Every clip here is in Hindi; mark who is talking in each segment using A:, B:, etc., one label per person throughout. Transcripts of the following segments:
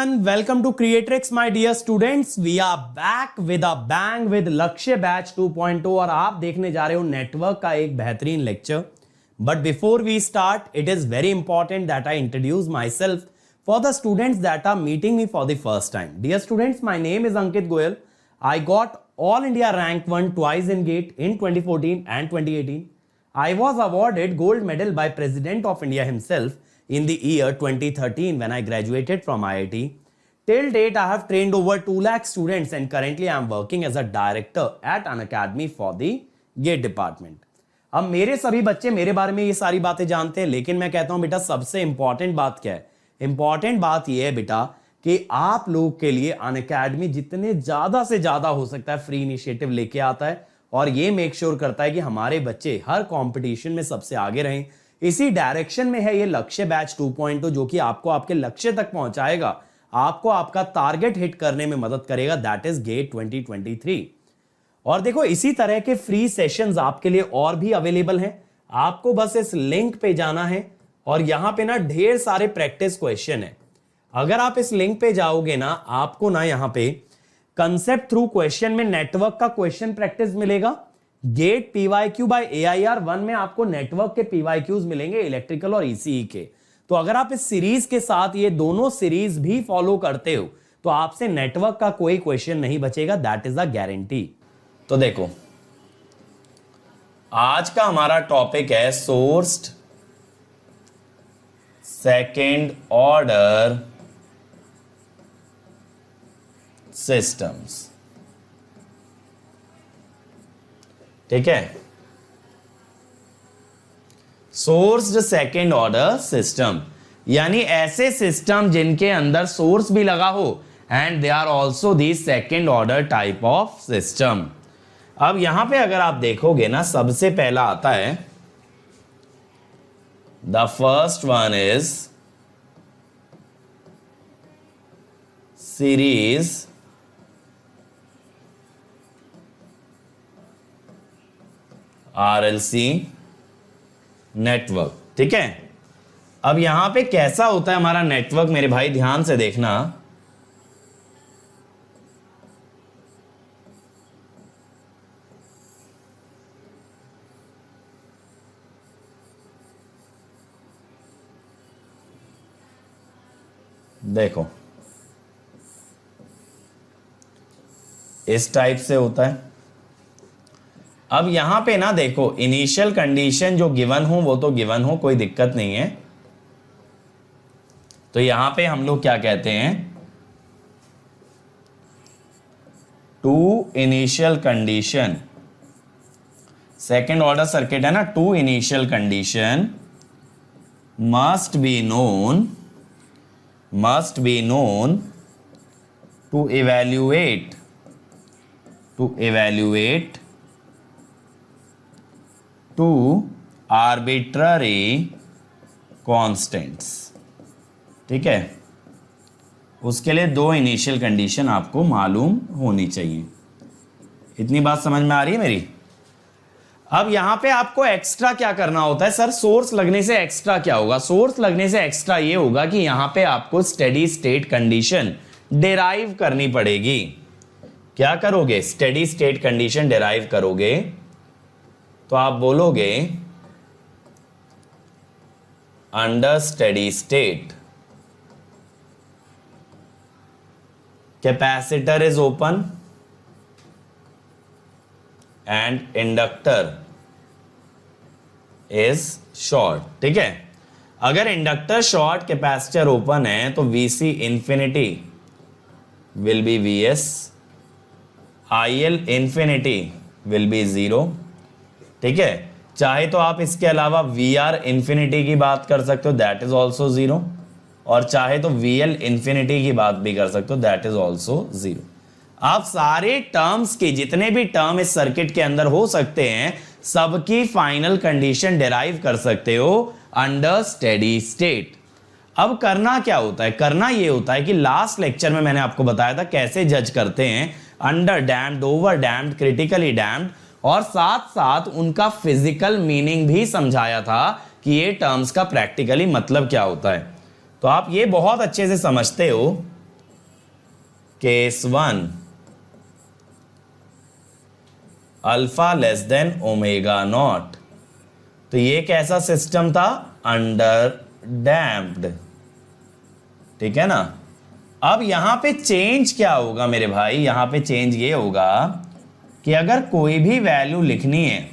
A: everyone, welcome to Creatrix my dear students. We are back with a bang with लक्ष्य बैच 2.0 और आप देखने जा रहे हो नेटवर्क का एक बेहतरीन lecture. But before we start, it is very important that I introduce myself for the students that are meeting me for the first time. Dear students, my name is Ankit Goyal. I got All India Rank 1 twice in GATE in 2014 and 2018. I was awarded gold medal by President of India himself in the year 2013 when I graduated from IIT. Till date, I have trained over 2 lakh students and currently I am working as a director at an academy for the GATE department. अब मेरे सभी बच्चे मेरे बारे में ये सारी बातें जानते हैं, लेकिन मैं कहता हूं बेटा सबसे इंपॉर्टेंट बात क्या है? इंपॉर्टेंट बात ये है बेटा कि आप लोग के लिए अन अकेडमी जितने ज्यादा से ज्यादा हो सकता है फ्री इनिशिएटिव लेके आता है और ये मेक श्योर करता है कि हमारे बच्चे हर कंपटीशन में सबसे आगे रहें. इसी डायरेक्शन में है ये लक्ष्य बैच 2.0 जो कि आपको आपके लक्ष्य तक पहुंचाएगा, आपको आपका टारगेट हिट करने में मदद करेगा. That is get 2023. और देखो इसी तरह के फ्री सेशंस आपके लिए और भी अवेलेबल हैं. आपको बस इस लिंक पे जाना है और यहां पे ना ढेर सारे प्रैक्टिस क्वेश्चन है. अगर आप इस लिंक पे जाओगे ना, आपको ना यहां पे कंसेप्ट थ्रू क्वेश्चन में नेटवर्क का क्वेश्चन प्रैक्टिस मिलेगा. गेट पीवाईक्यू बाय एआईआर 1 में आपको नेटवर्क के पीवाईक्यूज मिलेंगे इलेक्ट्रिकल और ईसीई के. तो अगर आप इस सीरीज के साथ ये दोनों सीरीज भी फॉलो करते हो तो आपसे नेटवर्क का कोई क्वेश्चन नहीं बचेगा. That is a guarantee. तो देखो आज का हमारा टॉपिक है सोर्स्ड सेकेंड ऑर्डर सिस्टम्स. ठीक है, सोर्स्ड सेकेंड ऑर्डर सिस्टम यानी ऐसे सिस्टम जिनके अंदर सोर्स भी लगा हो and they are also the second order type of system. अब यहां पे अगर आप देखोगे ना, सबसे पहला आता है the first one is series RLC network. ठीक है, अब यहां पे कैसा होता है हमारा नेटवर्क मेरे भाई, ध्यान से देखना. देखो इस टाइप से होता है. अब यहां पे ना देखो इनिशियल कंडीशन जो गिवन हो वो तो गिवन हो, कोई दिक्कत नहीं है. तो यहां पे हम लोग क्या कहते हैं, two initial condition. Second order circuit है ना, two initial condition must be known to evaluate two arbitrary constants. ठीक है, उसके लिए 2 इनिशियल कंडीशन आपको मालूम होनी चाहिए. इतनी बात समझ में आ रही है मेरी? अब यहां पे आपको एक्स्ट्रा क्या करना होता है? सर सोर्स लगने से एक्स्ट्रा क्या होगा? सोर्स लगने से एक्स्ट्रा ये होगा कि यहां पे आपको स्टेडी स्टेट कंडीशन डिराइव करनी पड़ेगी. क्या करोगे? स्टेडी स्टेट कंडीशन डिराइव करोगे तो आप बोलोगे under steady state capacitor is open and inductor is short. ठीक है, अगर इंडक्टर शॉर्ट कैपेसिटर ओपन है तो VC infinity will be VS, IL infinity will be 0. ठीक है, चाहे तो आप इसके अलावा VR इंफिनिटी की बात कर सकते हो, दैट इज ऑल्सो 0. और चाहे तो VL इंफिनिटी की बात भी कर सकते हो, दैट इज ऑल्सो 0. आप सारे टर्म्स की, जितने भी टर्म इस सर्किट के अंदर हो सकते हैं, सबकी फाइनल कंडीशन डिराइव कर सकते हो अंडर स्टेडी स्टेट. अब करना क्या होता है? करना ये होता है कि लास्ट लेक्चर में मैंने आपको बताया था कैसे जज करते हैं under damped, over damped, critically damped, और साथ साथ उनका फिजिकल मीनिंग भी समझाया था कि ये टर्म्स का प्रैक्टिकली मतलब क्या होता है. तो आप ये बहुत अच्छे से समझते हो case 1 alpha less than omega naught. तो ये कैसा सिस्टम था? अंडर डैम्प्ड, ठीक है ना। अब यहां पे चेंज क्या होगा मेरे भाई? यहां पे चेंज ये होगा कि अगर कोई भी वैल्यू लिखनी है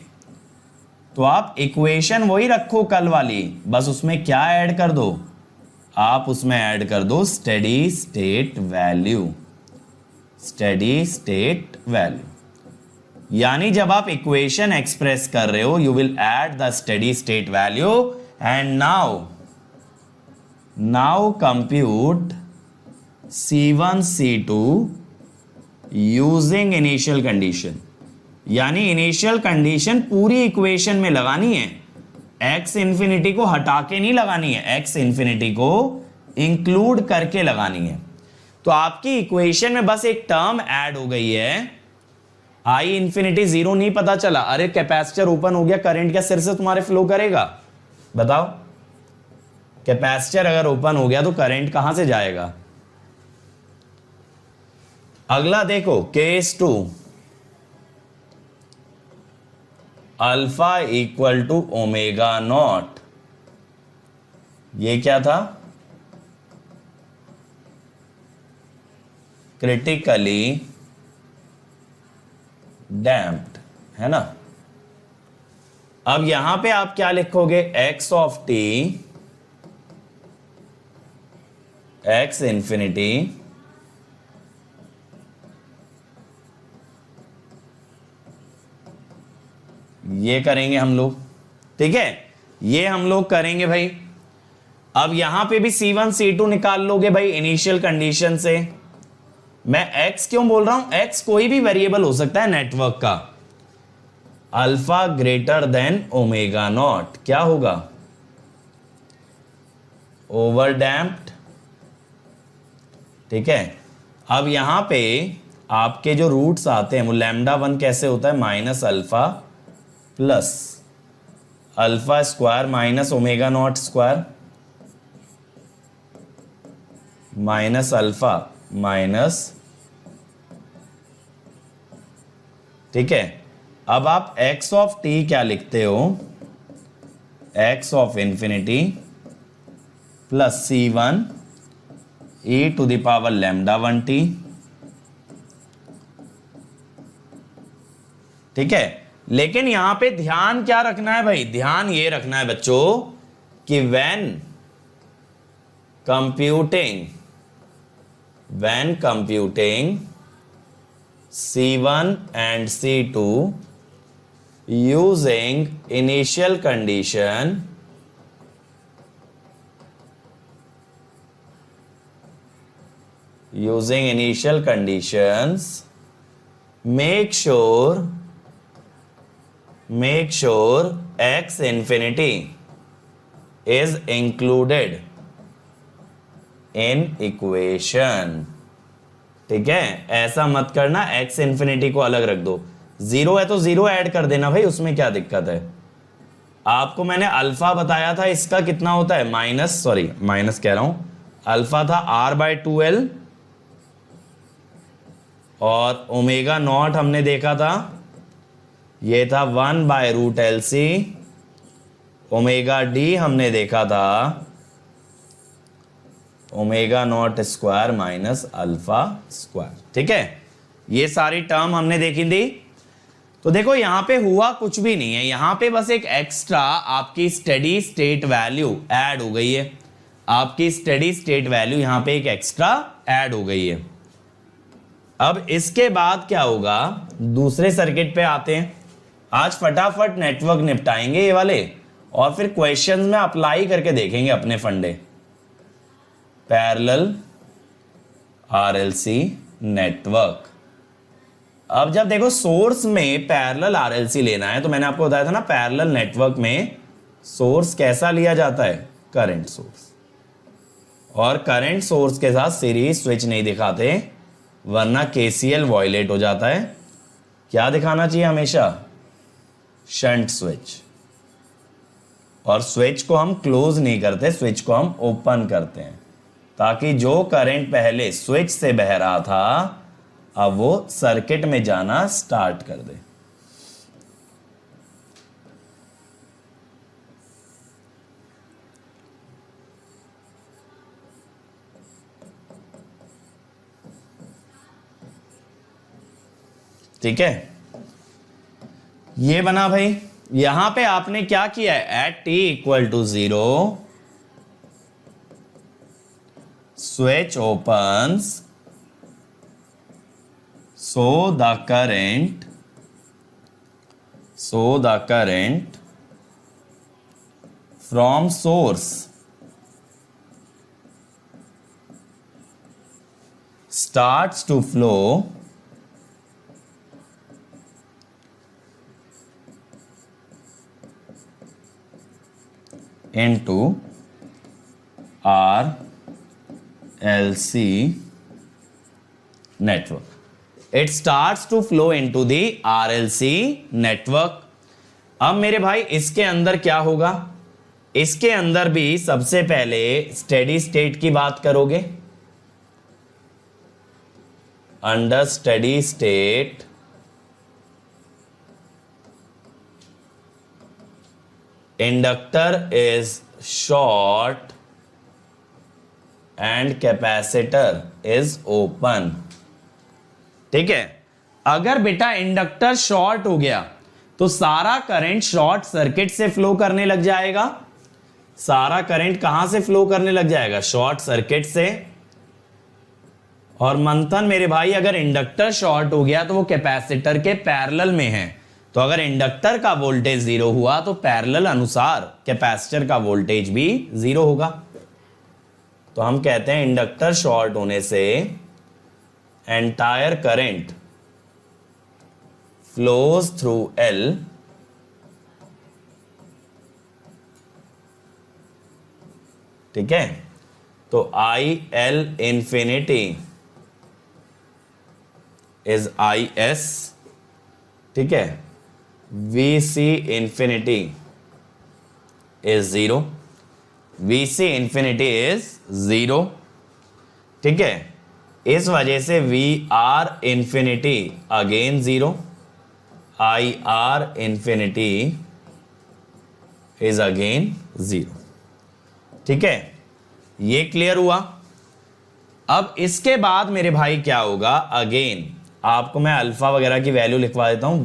A: तो आप इक्वेशन वही रखो कल वाली, बस उसमें क्या ऐड कर दो? आप उसमें ऐड कर दो steady state value. Steady state value यानी जब आप इक्वेशन एक्सप्रेस कर रहे हो you will add the steady state value and now compute C1 C2 using initial condition. यानी इनिशियल कंडीशन पूरी इक्वेशन में लगानी है, x इंफिनिटी को हटा के नहीं लगानी है, x इंफिनिटी को इंक्लूड करके लगानी है। तो आपकी इक्वेशन में बस एक टर्म ऐड हो गई है, I इंफिनिटी 0 नहीं पता चला। अरे कैपेसिटर ओपन हो गया, करंट क्या सिर से तुम्हारे फ्लो करेगा? बताओ, कैपेसिटर अगर ओपन हो गया तो करंट कहां से जाएगा? अगला देखो case 2 alpha equal to omega not. ये क्या था? क्रिटिकली डैम्प्ड, है ना। अब यहां पे आप क्या लिखोगे? x of t x infinity ये करेंगे हम लोग, ठीक है, ये हम लोग करेंगे भाई। अब यहां पे भी C1 C2 निकाल लोगे भाई इनिशियल कंडीशन से। मैं x क्यों बोल रहा हूं? x कोई भी वेरिएबल हो सकता है नेटवर्क का। Alpha greater than omega naught क्या होगा? ओवर डैम्प्ड, ठीक है। अब यहां पे आपके जो रूट्स आते हैं वो λ1 कैसे होता है? Minus alpha plus alpha square minus omega naught square minus alpha minus, ठीक है। अब आप x ऑफ t क्या लिखते हो? x of infinity plus C1 e to the power λ1t, ठीक है। लेकिन यहां पे ध्यान क्या रखना है भाई? ध्यान ये रखना है बच्चों कि when computing C1 and C2 using initial conditions, make sure x infinity is included in equation, ठीक है। ऐसा मत करना x इंफिनिटी को अलग रख दो। 0 है तो 0 ऐड कर देना भाई, उसमें क्या दिक्कत है? आपको मैंने अल्फा बताया था, इसका कितना होता है? माइनस कह रहा हूं, अल्फा था r/2l और ओमेगा नॉट हमने देखा था ये था 1/√LC। ओमेगा डी हमने देखा था omega naught square minus alpha square, ठीक है। ये सारी टर्म हमने देखी थी। तो देखो यहां पे हुआ कुछ भी नहीं है, यहां पे बस एक एक्स्ट्रा आपकी स्टेडी स्टेट वैल्यू ऐड हो गई है। आपकी स्टेडी स्टेट वैल्यू यहां पे एक एक्स्ट्रा ऐड हो गई है। अब इसके बाद क्या होगा? दूसरे सर्किट पे आते हैं। आज फटाफट नेटवर्क निपटाएंगे ये वाले और फिर क्वेश्चंस में अप्लाई करके देखेंगे अपने फंडे। Parallel RLC network. अब जब देखो सोर्स में पैरेलल आरएलसी लेना है तो मैंने आपको बताया था ना, पैरेलल नेटवर्क में सोर्स कैसा लिया जाता है? Current source. और करंट सोर्स के साथ सीरीज स्विच नहीं दिखाते वरना केसीएल वॉयलेट हो जाता है। क्या दिखाना चाहिए हमेशा? Shunt switch. और स्विच को हम क्लोज नहीं करते, स्विच को हम ओपन करते हैं ताकि जो करंट पहले स्विच से बह रहा था अब वो सर्किट में जाना स्टार्ट कर दे। ठीक है, ये बना भाई। यहां पे आपने क्या किया है, at t equal to 0 switch opens so the current from source starts to flow into RLC network. It starts to flow into the RLC network. अब मेरे भाई इसके अंदर क्या होगा, इसके अंदर भी सबसे पहले स्टेडी स्टेट की बात करोगे। Under steady state inductor is short and capacitor is open. ठीक है, अगर बेटा इंडक्टर शॉर्ट हो गया तो सारा करंट शॉर्ट सर्किट से फ्लो करने लग जाएगा। सारा करंट कहां से फ्लो करने लग जाएगा, शॉर्ट सर्किट से। और मंथन मेरे भाई अगर इंडक्टर शॉर्ट हो गया तो वो कैपेसिटर के पैरेलल में है, तो अगर इंडक्टर का वोल्टेज 0 हुआ तो पैरेलल अनुसार कैपेसिटर का वोल्टेज भी 0 होगा। तो हम कहते हैं इंडक्टर शॉर्ट होने से entire current flows through L ठीक है, तो IL इंफिनिटी इज IS। ठीक है, VC infinity is 0, VC infinity is 0। ठीक है, इस वजह से VR infinity again 0, IR infinity is again 0। ठीक है, ये क्लियर हुआ। अब इसके बाद मेरे भाई क्या होगा, अगेन आपको मैं अल्फा वगैरह की वैल्यू लिखवा देता हूं,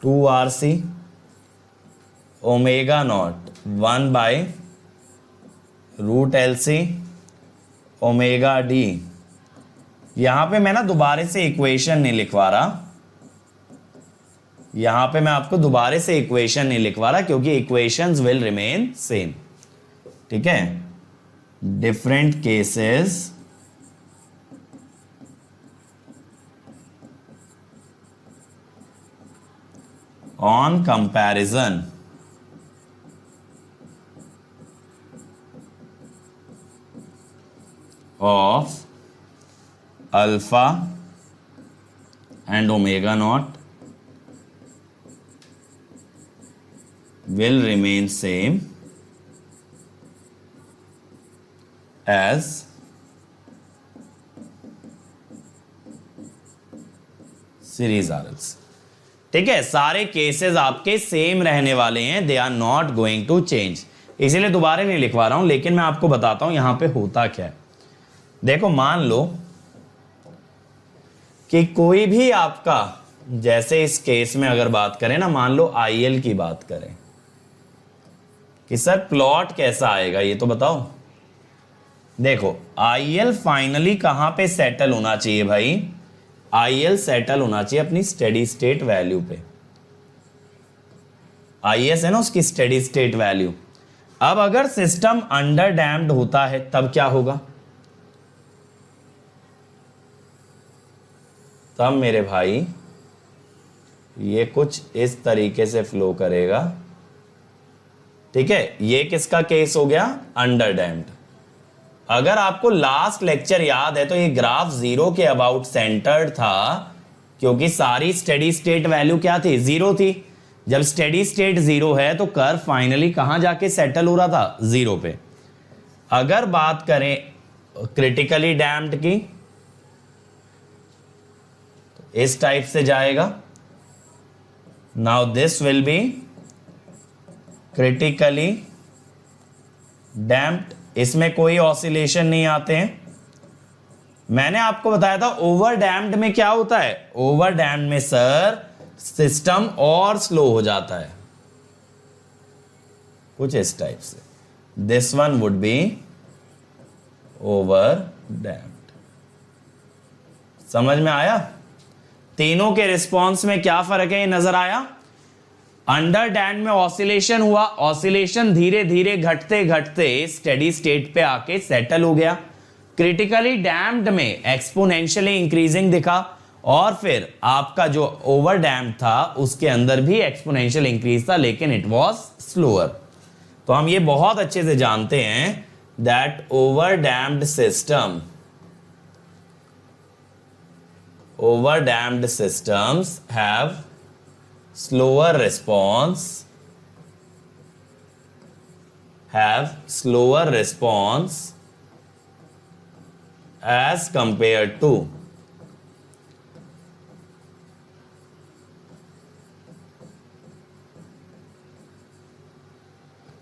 A: 1/2RC omega naught 1/√LC omega D. यहां पे मैं ना दोबारा से इक्वेशन नहीं लिखवा रहा, यहां पे मैं आपको दोबारा से इक्वेशन नहीं लिखवा रहा क्योंकि इक्वेशंस विल रिमेन सेम। ठीक है, different cases on comparison of alpha and omega naught will remain same as series RLC। ठीक है, सारे केसेस आपके सेम रहने वाले हैं, they are not going to change, इसीलिए दोबारा नहीं लिखवा रहा हूं, लेकिन मैं आपको बताता हूं यहां पे होता क्या है। देखो मान लो कि कोई भी आपका, जैसे इस केस में अगर बात करें ना, मान लो IL की बात करें कि सर प्लॉट कैसा आएगा ये तो बताओ। देखो IL फाइनली कहां पे सेटल होना चाहिए भाई, IL सेटल होना चाहिए अपनी स्टेडी स्टेट वैल्यू पे। IS है ना उसकी स्टेडी स्टेट वैल्यू। अब अगर सिस्टम अंडर डैम्प्ड होता है तब क्या होगा, तब मेरे भाई ये कुछ इस तरीके से फ्लो करेगा। ठीक है, ये किसका केस हो गया, अंडर डैम्प्ड। अगर आपको लास्ट लेक्चर याद है तो ये ग्राफ 0 के अबाउट सेंटर्ड था, क्योंकि सारी स्टेडी स्टेट वैल्यू क्या थी, 0 थी। जब स्टेडी स्टेट 0 है तो कर्व फाइनली कहां जाके सेटल हो रहा था, 0 पे। अगर बात करें क्रिटिकली डैम्प्ड की, इस टाइप से जाएगा। Now this will be critically damped, इसमें कोई ऑसिलेशन नहीं आते हैं। मैंने आपको बताया था ओवर डैम्प्ड में क्या होता है, ओवर डैम्प्ड में सर सिस्टम और स्लो हो जाता है, कुछ इस टाइप से। This one would be over damped. समझ में आया? तीनों के रिस्पॉन्स में क्या फर्क है, ये नजर आया? अंडर डैम्प्ड में ऑसिलेशन हुआ, ऑसिलेशन धीरे धीरे घटते घटते स्टेडी स्टेट पे आके सेटल हो गया। क्रिटिकली डैम्प्ड में एक्सपोनेंशियली इंक्रीजिंग दिखा, और फिर आपका जो ओवर डैम्प्ड था उसके अंदर भी एक्सपोनेंशियल इंक्रीज था, लेकिन इट वाज स्लोअर। तो हम ये बहुत अच्छे से जानते हैं that over damped systems have slower response as compared to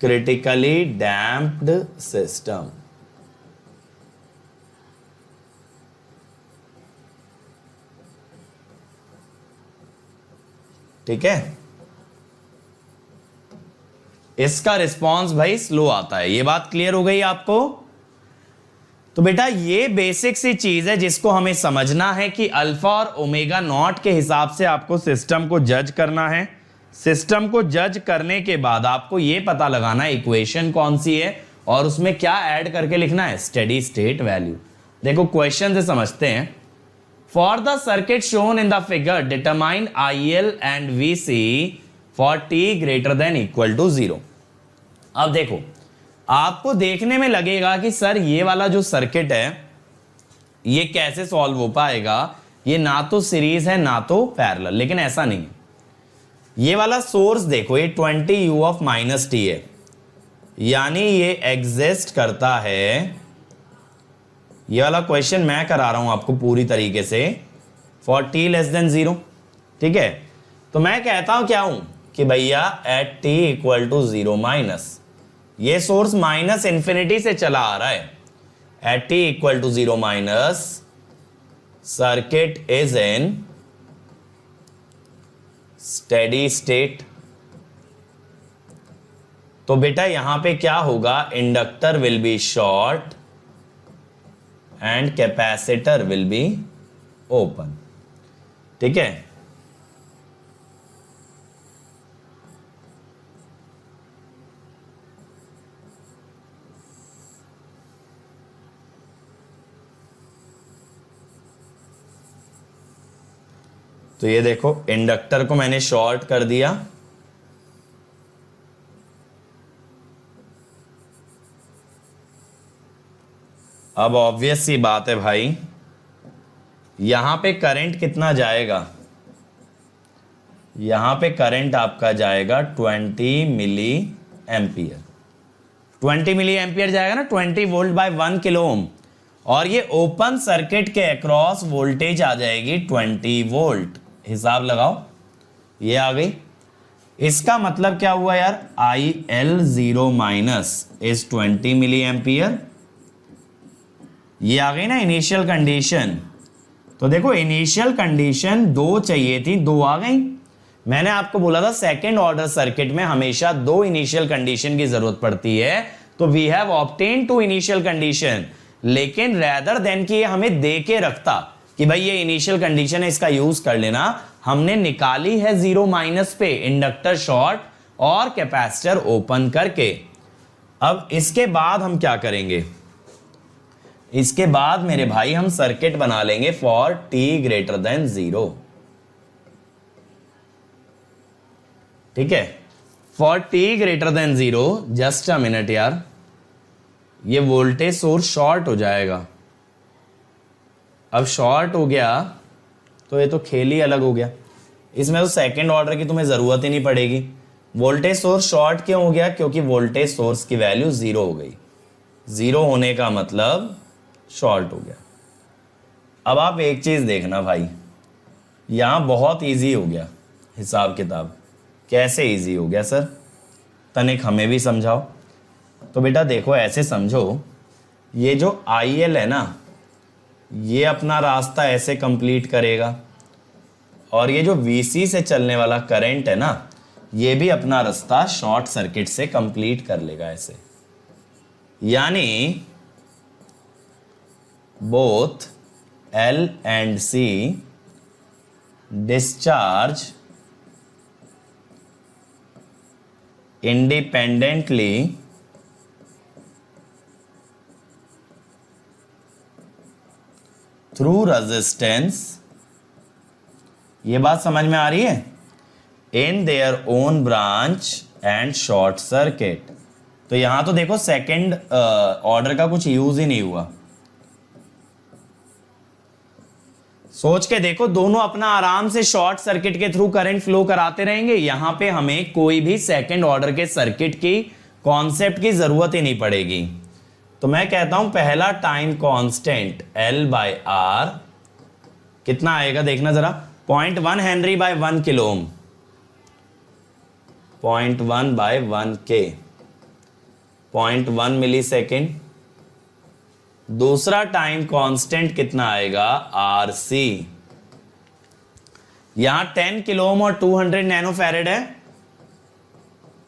A: critically damped system। ठीक है, इसका रिस्पॉन्स भाई स्लो आता है। ये बात क्लियर हो गई आपको? तो बेटा ये बेसिक सी चीज है जिसको हमें समझना है कि अल्फा और ओमेगा नॉट के हिसाब से आपको सिस्टम को जज करना है। सिस्टम को जज करने के बाद आपको ये पता लगाना है इक्वेशन कौन सी है और उसमें क्या ऐड करके लिखना है, स्टेडी स्टेट वैल्यू। देखो क्वेश्चन से समझते हैं। For the circuit shown in the figure determine IL and VC for t greater than equal to 0। अब देखो आपको देखने में लगेगा कि सर ये वाला जो सर्किट है ये कैसे सॉल्व हो पाएगा, ये ना तो सीरीज है ना तो पैरेलल, लेकिन ऐसा नहीं। ये वाला सोर्स देखो, ये 20u ऑफ माइनस टी है, यानी ये एग्जिस्ट करता है। ये वाला क्वेश्चन मैं करा रहा हूं आपको पूरी तरीके से फॉर t लेस देन 0। ठीक है, तो मैं कहता हूं क्या हूं कि भैया at t equal to 0 minus, ये सोर्स माइनस इंफिनिटी से चला आ रहा है, at t equal to 0 minus circuit is in steady state. तो बेटा यहां पे क्या होगा, inductor will be short and capacitor will be open. ठीक है, तो ये देखो इंडक्टर को मैंने शॉर्ट कर दिया, अब ऑब्वियस सी बात है भाई यहां पे करंट कितना जाएगा, यहां पे करंट आपका जाएगा 20 मिली एम्पियर। 20 मिली एम्पियर जाएगा ना, 20 वोल्ट बाय 1 किलो ओम, और ये ओपन सर्किट के अक्रॉस वोल्टेज आ जाएगी 20 वोल्ट। हिसाब लगाओ, ये आ गई। इसका मतलब क्या हुआ यार, IL0 minus is 20 milli ampere. ये आ गई ना इनिशियल कंडीशन। तो देखो इनिशियल कंडीशन 2 चाहिए थी, 2 आ गई। मैंने आपको बोला था सेकंड ऑर्डर सर्किट में हमेशा 2 इनिशियल कंडीशन की जरूरत पड़ती है, तो we have obtain 2 initial condition. लेकिन रेदर देन कि ये हमें दे के रखता कि भाई ये इनिशियल कंडीशन है, इसका यूज कर लेना, हमने निकाली है 0 माइनस पे इंडक्टर शॉर्ट और कैपेसिटर ओपन करके। अब इसके बाद हम क्या करेंगे, इसके बाद मेरे भाई हम सर्किट बना लेंगे फॉर t ग्रेटर देन 0। ठीक है, for t greater than 0, just a minute यार, ये वोल्टेज सोर्स शॉर्ट हो जाएगा। अब शॉर्ट हो गया तो ये तो खेल ही अलग हो गया, इसमें तो सेकंड ऑर्डर की तुम्हें जरूरत ही नहीं पड़ेगी। वोल्टेज सोर्स शॉर्ट क्यों हो गया, क्योंकि वोल्टेज सोर्स की वैल्यू 0 हो गई। 0 होने का मतलब शॉर्ट हो गया। अब आप एक चीज देखना भाई, यहां बहुत इजी हो गया हिसाब किताब। कैसे इजी हो गया सर? तनिक हमें भी समझाओ। तो बेटा देखो, ऐसे समझो, ये जो IL है ना, ये अपना रास्ता ऐसे कंप्लीट करेगा, और ये जो VC से चलने वाला करंट है ना, ये भी अपना रास्ता शॉर्ट सर्किट से कंप्लीट कर लेगा ऐसे। यानी both L and C discharge independently through resistance, ये बात समझ में आ रही है, in their own branch and short circuit। तो यहां तो देखो सेकंड ऑर्डर का कुछ यूज ही नहीं हुआ। सोच के देखो, दोनों अपना आराम से शॉर्ट सर्किट के थ्रू करंट फ्लो कराते रहेंगे। यहां पे हमें कोई भी सेकंड ऑर्डर के सर्किट की कॉन्सेप्ट की जरूरत ही नहीं पड़ेगी। तो मैं कहता हूं पहला टाइम कांस्टेंट L/R कितना आएगा, देखना जरा, 0.1 henry by 1 kilo ohm, 0.1/1K, 0.1 milli second. दूसरा टाइम कांस्टेंट कितना आएगा, RC, यहां 10 किलो ओम और 200 नैनो फैरेड है,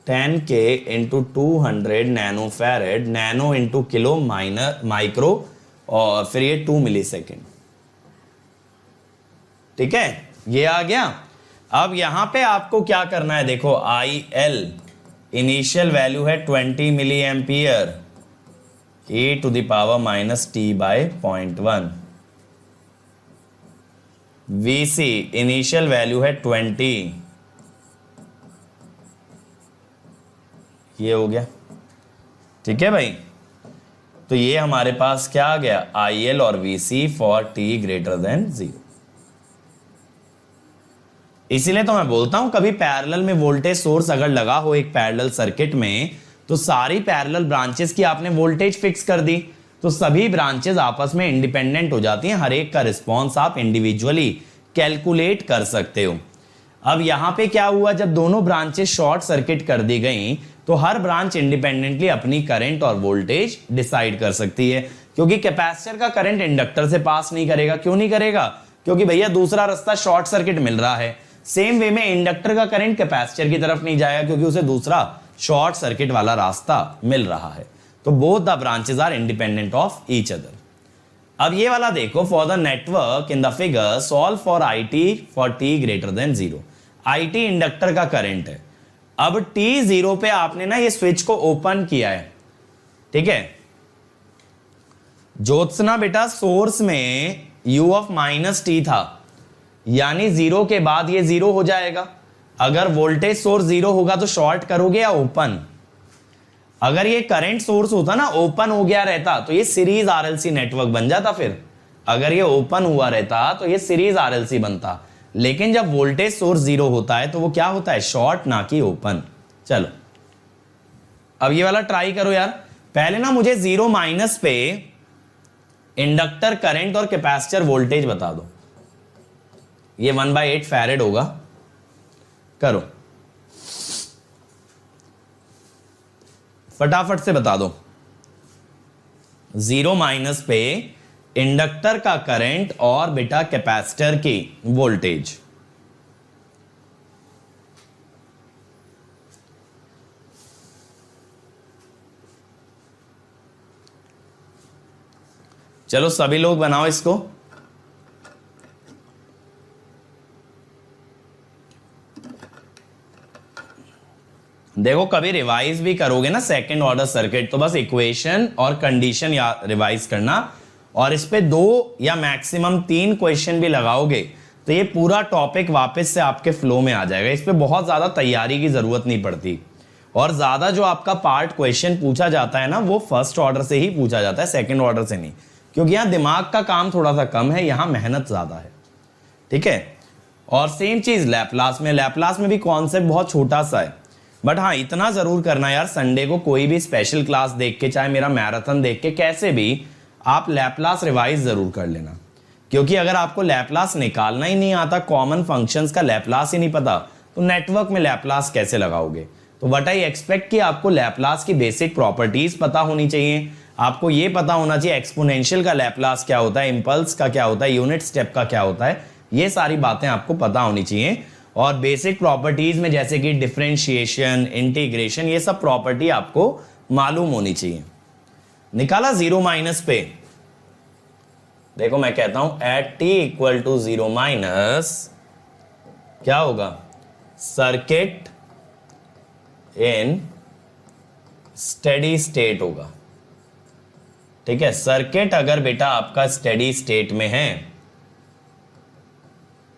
A: 10K into 200 nano farad, nano into kilo micro, और फिर ये 2 मिली सेकेंड। ठीक है, ये आ गया। अब यहां पे आपको क्या करना है, देखो IL इनिशियल वैल्यू है 20 milli ampere, e⁻⁻t/0.1। VC initial value है 20, ये हो गया। ठीक है भाई, तो ये हमारे पास क्या आ गया, IL और VC for t greater than 0। इसीलिए तो मैं बोलता हूं कभी पैरेलल में वोल्टेज सोर्स अगर लगा हो एक पैरेलल सर्किट में, तो सारी पैरेलल ब्रांचेस की आपने वोल्टेज फिक्स कर दी, तो सभी ब्रांचेस आपस में इंडिपेंडेंट हो जाती हैं। हर एक का रिस्पॉन्स आप इंडिविजुअली कैलकुलेट कर सकते हो। अब यहां पे क्या हुआ, जब दोनों ब्रांचेस शॉर्ट सर्किट कर दी गई, तो हर ब्रांच इंडिपेंडेंटली अपनी करंट और वोल्टेज डिसाइड कर सकती है, क्योंकि कैपेसिटर का करंट इंडक्टर से पास नहीं करेगा। क्यों नहीं करेगा? क्योंकि भैया दूसरा रास्ता शॉर्ट सर्किट मिल रहा है। सेम वे में इंडक्टर का करंट कैपेसिटर की तरफ नहीं जाएगा, क्योंकि उसे दूसरा शॉर्ट सर्किट वाला रास्ता मिल रहा है। तो both the branches are independent of each other. अब ये वाला देखो, for the network in the figure solve for IT for t greater than 0। IT inductor का करंट है। अब t0 पे आपने ना ये स्विच को ओपन किया है, ठीक है। ज्योत्सना बेटा, सोर्स में u(-t) था, यानी 0 के बाद ये 0 हो जाएगा। अगर वोल्टेज सोर्स 0 होगा तो शॉर्ट करोगे या ओपन? अगर ये करंट सोर्स होता ना, ओपन हो गया रहता, तो ये सीरीज RLC नेटवर्क बन जाता। फिर अगर ये ओपन हुआ रहता तो ये सीरीज RLC बनता। लेकिन जब वोल्टेज सोर्स 0 होता है तो वो क्या होता है, शॉर्ट, ना कि ओपन। चलो अब ये वाला ट्राई करो यार। पहले ना मुझे 0- पे इंडक्टर करंट और कैपेसिटर वोल्टेज बता दो। ये 1/8 फैरेड होगा, करो फटाफट से बता दो। 0- पे इंडक्टर का करंट और बेटा कैपेसिटर की वोल्टेज। चलो सभी लोग बनाओ इसको। देखो कभी रिवाइज भी करोगे ना सेकंड ऑर्डर सर्किट, तो बस इक्वेशन और कंडीशन या रिवाइज करना, और इस पे 2 या मैक्सिमम 3 क्वेश्चन भी लगाओगे तो ये पूरा टॉपिक वापस से आपके फ्लो में आ जाएगा। इस पे बहुत ज्यादा तैयारी की जरूरत नहीं पड़ती, और ज्यादा जो आपका पार्ट क्वेश्चन पूछा जाता है ना, वो फर्स्ट ऑर्डर से ही पूछा जाता है, सेकेंड ऑर्डर से नहीं, क्योंकि यहाँ दिमाग का काम थोड़ा सा कम है, यहाँ मेहनत ज्यादा है। ठीक है, और सेम चीज लैपलास में भी कॉन्सेप्ट बहुत छोटा सा है। बट हाँ इतना जरूर करना यार, संडे को कोई भी स्पेशल क्लास देख के, चाहे मेरा मैराथन देख के, कैसे भी आप लैपलास रिवाइज जरूर कर लेना। क्योंकि अगर आपको लैपलास निकालना ही नहीं आता, कॉमन फंक्शंस का लैपलास ही नहीं पता, तो नेटवर्क में लैपलास कैसे लगाओगे। तो व्हाट आई एक्सपेक्ट कि आपको लैपलास की बेसिक प्रॉपर्टीज पता होनी चाहिए, आपको ये पता होना चाहिए एक्सपोनेंशियल का लैपलास क्या होता है, इंपल्स का क्या होता है, यूनिट स्टेप का क्या होता है, ये सारी बातें आपको पता होनी चाहिए। और बेसिक प्रॉपर्टीज में जैसे कि डिफरेंशिएशन, इंटीग्रेशन, ये सब प्रॉपर्टी आपको मालूम होनी चाहिए। निकाला जीरो माइनस पे, देखो मैं कहता हूं at t equal to zero minus क्या होगा, सर्किट इन स्टेडी स्टेट होगा। ठीक है, सर्किट अगर बेटा आपका स्टेडी स्टेट में है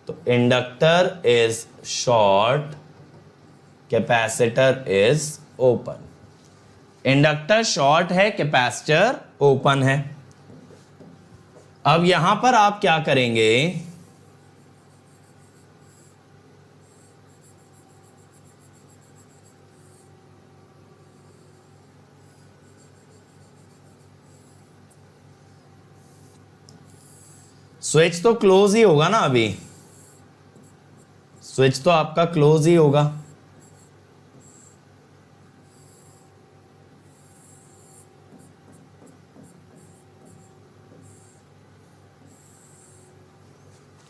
A: तो inductor is short, capacitor is open. Inductor short है, कैपेसिटर ओपन है। अब यहां पर आप क्या करेंगे, स्विच तो क्लोज ही होगा ना, अभी स्विच तो आपका क्लोज ही होगा।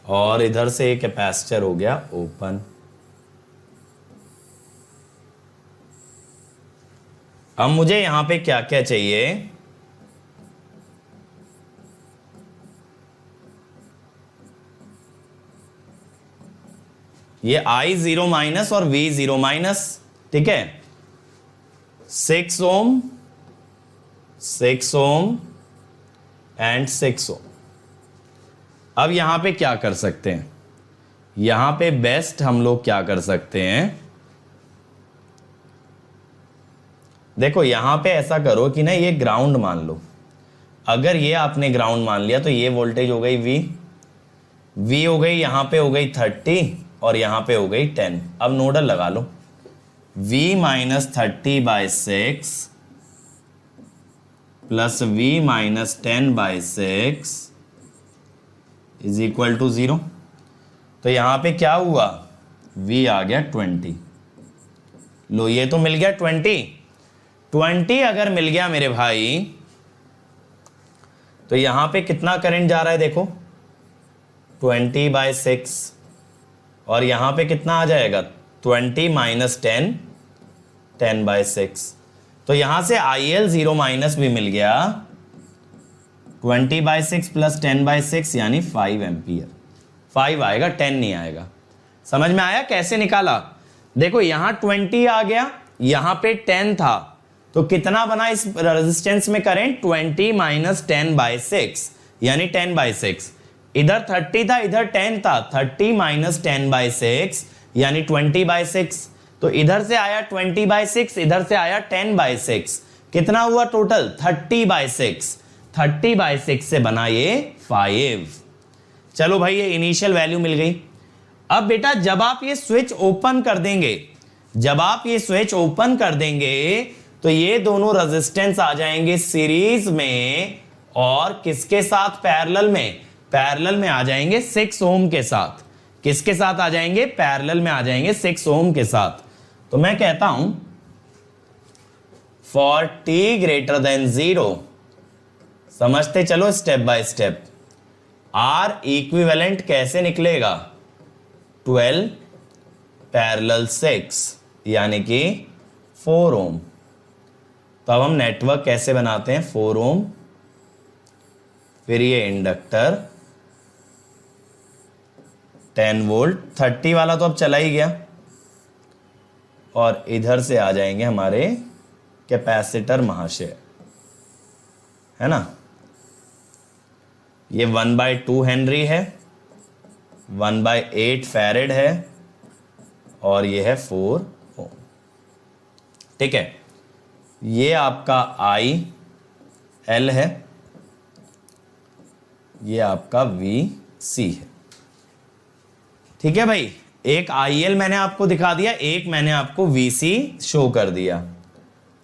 A: और इधर से कैपेसिटर हो गया ओपन। अब मुझे यहां पे क्या क्या चाहिए, ये I जीरो माइनस और V जीरो माइनस। ठीक है, 6 ओम, 6 ओम एंड 6 ओम। अब यहां पे क्या कर सकते हैं, यहां पे बेस्ट हम लोग क्या कर सकते हैं, देखो यहां पे ऐसा करो कि ना ये ग्राउंड मान लो। अगर ये आपने ग्राउंड मान लिया तो ये वोल्टेज हो गई V हो गई, यहां पे हो गई 30 और यहां पे हो गई 10। अब नोडल लगा लो, V minus 30 by 6 plus V minus 10 by 6 is equal to 0। तो यहां पे क्या हुआ, V आ गया 20। लो ये तो मिल गया 20 अगर मिल गया मेरे भाई, तो यहां पे कितना करंट जा रहा है देखो, 20 बाई 6, और यहां पे कितना आ जाएगा 20 माइनस 10, 10 बाई 6। तो यहां से IL जीरो माइनस भी मिल गया, 20 बाई 6 प्लस 10 बाई 6 यानी 5 एम्पियर। 5 आएगा, 10 नहीं आएगा। समझ में आया कैसे निकाला, देखो यहां 20 आ गया, यहां पे 10 था, तो कितना बना इस रेजिस्टेंस में करंट, 20 माइनस 10 बाई 6 यानी 10 बाई 6। इधर 30 था, इधर 10 था, 30 माइनस 10 बाई 6 यानी 20 बाई 6। तो इधर से आया 20 बाई 6, इधर से आया 10 बाई 6, कितना हुआ टोटल 30 बाई 6। 30 बाई 6 से बना ये 5। चलो भाई ये इनिशियल वैल्यू मिल गई। अब बेटा जब आप ये स्विच ओपन कर देंगे, जब आप ये स्विच ओपन कर देंगे तो ये दोनों रेजिस्टेंस आ जाएंगे सीरीज में, और किसके साथ, पैरेलल में, पैरेलल में आ जाएंगे 6 ओम के साथ। किसके साथ आ जाएंगे, पैरेलल में आ जाएंगे 6 ओम के साथ। तो मैं कहता हूं फॉर t ग्रेटर देन 0, समझते चलो step by step, R equivalent कैसे निकलेगा, 12 पैरेलल 6 यानी कि 4 ओम। तो अब हम नेटवर्क कैसे बनाते हैं, 4 ओम, फिर ये इंडक्टर 10 वोल्ट, 30 वाला तो अब चला ही गया, और इधर से आ जाएंगे हमारे कैपेसिटर महाशय, है ना। ये 1/2 हेनरी है, 1/8 फैरेड है, और ये है 4 ओम। ठीक है, ये आपका IL है, ये आपका VC है। ठीक है भाई, एक IL मैंने आपको दिखा दिया, एक मैंने आपको VC शो कर दिया।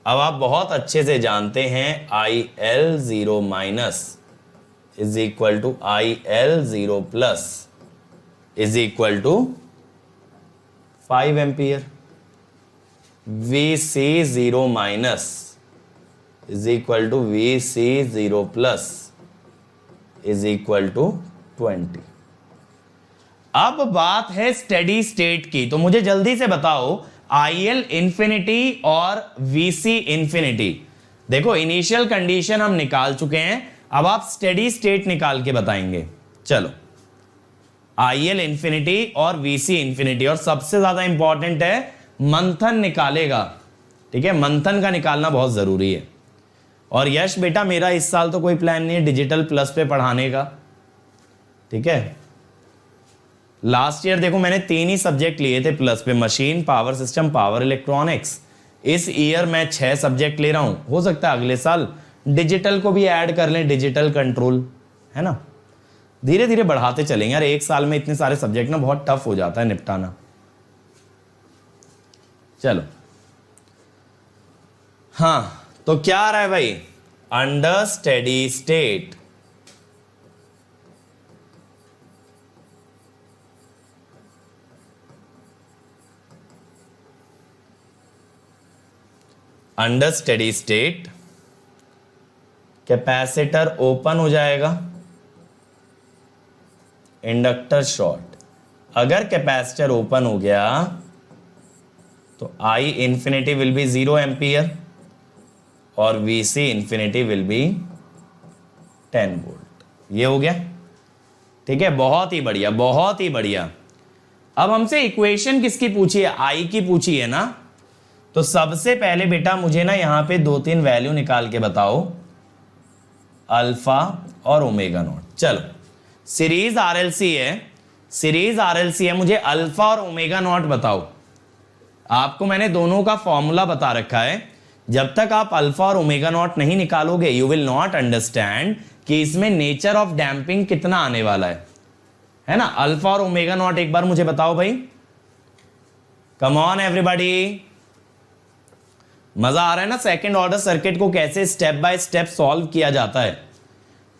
A: अब आप बहुत अच्छे से जानते हैं IL0 minus is equal to IL0 plus is equal to 5 ampere. VC0 minus is equal to VC0 plus is equal to 20। अब बात है स्टेडी स्टेट की, तो मुझे जल्दी से बताओ IL इंफिनिटी और VC इंफिनिटी। देखो इनिशियल कंडीशन हम निकाल चुके हैं, अब आप स्टेडी स्टेट निकाल के बताएंगे। चलो IL इंफिनिटी और VC इंफिनिटी, और सबसे ज्यादा इंपॉर्टेंट है मंथन निकालेगा। ठीक है, मंथन का निकालना बहुत जरूरी है। और यश बेटा मेरा इस साल तो कोई प्लान नहीं है डिजिटल प्लस पे पढ़ाने का। ठीक है, लास्ट ईयर देखो मैंने 3 ही सब्जेक्ट लिए थे प्लस पे, machine, power system, power electronics. इस ईयर मैं 6 सब्जेक्ट ले रहा हूं, हो सकता है अगले साल डिजिटल को भी ऐड कर लें, डिजिटल कंट्रोल, है ना। धीरे धीरे बढ़ाते चलेंगे यार, एक साल में इतने सारे सब्जेक्ट ना बहुत टफ हो जाता है निपटाना। चलो हाँ, तो क्या आ रहा है भाई, under steady state under steady state capacitor open हो जाएगा, इंडक्टर शॉर्ट। अगर कैपेसिटर ओपन हो गया तो I infinity will be 0 ampere और VC infinity will be 10 volt. ये हो गया। ठीक है, बहुत ही बढ़िया, बहुत ही बढ़िया। अब हमसे इक्वेशन किसकी पूछी है, I की पूछी है ना। तो सबसे पहले बेटा मुझे ना यहां पे 2-3 वैल्यू निकाल के बताओ, अल्फा और ओमेगा नॉट। चलो सीरीज RLC है, मुझे अल्फा और ओमेगा नॉट बताओ। आपको मैंने दोनों का फॉर्मूला बता रखा है, जब तक आप अल्फा और ओमेगा नॉट नहीं निकालोगे यू विल नॉट अंडरस्टैंड कि इसमें नेचर ऑफ डैम्पिंग कितना आने वाला है ना। अल्फा और ओमेगा नॉट एक बार मुझे बताओ भाई, कम ऑन एवरीबॉडी। मजा आ रहा है ना, सेकंड ऑर्डर सर्किट को कैसे स्टेप बाय स्टेप सॉल्व किया जाता है।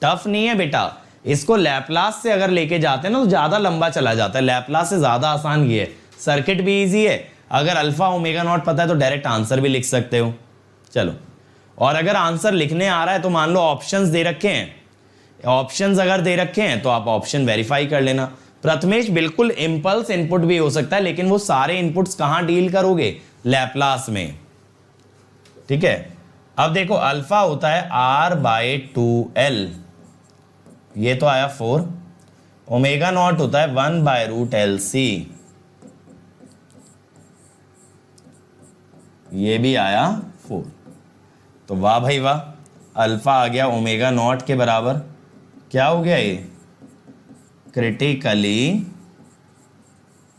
A: टफ नहीं है बेटा, इसको लैपलास से अगर लेके जाते हैं ना तो ज्यादा लंबा चला जाता है, लैपलास से ज्यादा आसान ये है, सर्किट भी इजी है। अगर अल्फा ओमेगा नॉट पता है तो डायरेक्ट आंसर भी लिख सकते हो। चलो, और अगर आंसर लिखने आ रहा है तो मान लो ऑप्शंस दे रखे हैं, ऑप्शंस अगर दे रखे हैं तो आप ऑप्शन वेरीफाई कर लेना। प्रथमेश बिल्कुल इंपल्स इनपुट भी हो सकता है, लेकिन वो सारे इनपुट्स कहां डील करोगे, लैपलास में। ठीक है, अब देखो अल्फा होता है R/2L, ये तो आया 4। ओमेगा नॉट होता है 1/√LC, ये भी आया 4। तो वाह भाई वाह, अल्फा आ गया ओमेगा नॉट के बराबर। क्या हो गया ये, क्रिटिकली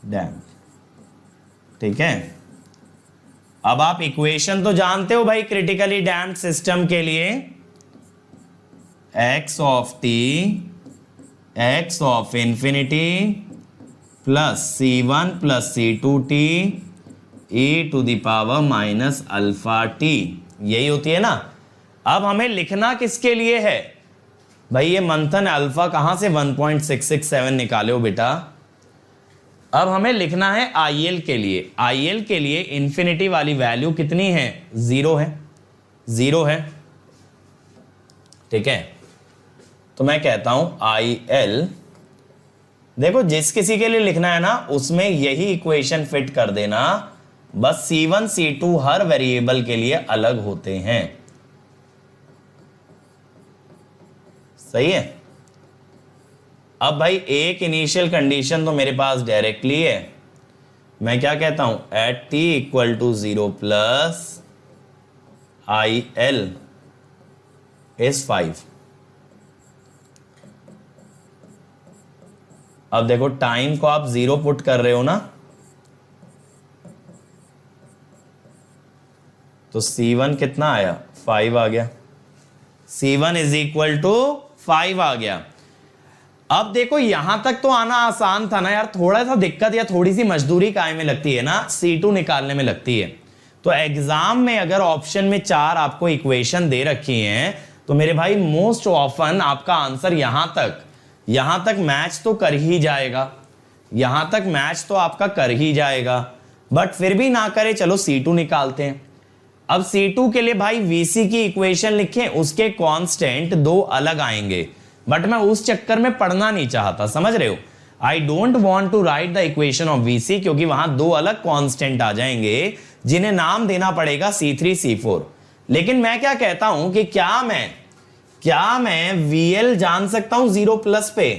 A: डैम्प्ड। ठीक है, अब आप इक्वेशन तो जानते हो भाई क्रिटिकली डैम्प्ड सिस्टम के लिए, x of t x of infinity plus C1 plus C2t e⁻ alpha t, यही होती है ना। अब हमें लिखना किसके लिए है भाई, ये मंथन अल्फा कहां से 1.667 निकाले हो बेटा। अब हमें लिखना है IL के लिए, IL के लिए इंफिनिटी वाली वैल्यू कितनी है, 0 है, 0 है। ठीक है, तो मैं कहता हूं IL, देखो जिस किसी के लिए लिखना है ना उसमें यही इक्वेशन फिट कर देना, बस C1 C2 हर वेरिएबल के लिए अलग होते हैं। सही है। अब भाई एक इनिशियल कंडीशन तो मेरे पास डायरेक्टली है, मैं क्या कहता हूं, at t = 0 plus IL is 5। अब देखो टाइम को आप 0 पुट कर रहे हो ना, तो C1 कितना आया, 5 आ गया। C1 = 5 आ गया। अब देखो यहां तक तो आना आसान था ना यार, थोड़ा सा दिक्कत या थोड़ी सी मजदूरी काय में लगती है ना, C2 निकालने में लगती है। तो एग्जाम में अगर ऑप्शन में 4 आपको इक्वेशन दे रखी हैं तो मेरे भाई मोस्ट ऑफन आपका आंसर यहां तक मैच तो कर ही जाएगा, यहां तक मैच तो आपका कर ही जाएगा। बट फिर भी ना करे, चलो C2 निकालते हैं। अब C2 के लिए भाई VC की इक्वेशन लिखें, उसके कांस्टेंट 2 अलग आएंगे, बट मैं उस चक्कर में पढ़ना नहीं चाहता, समझ रहे हो। I don't want to write the equation of VC, क्योंकि वहां 2 अलग कांस्टेंट आ जाएंगे जिन्हें नाम देना पड़ेगा C3 C4। लेकिन मैं क्या कहता हूं कि क्या मैं VL जान सकता हूं 0+ पे?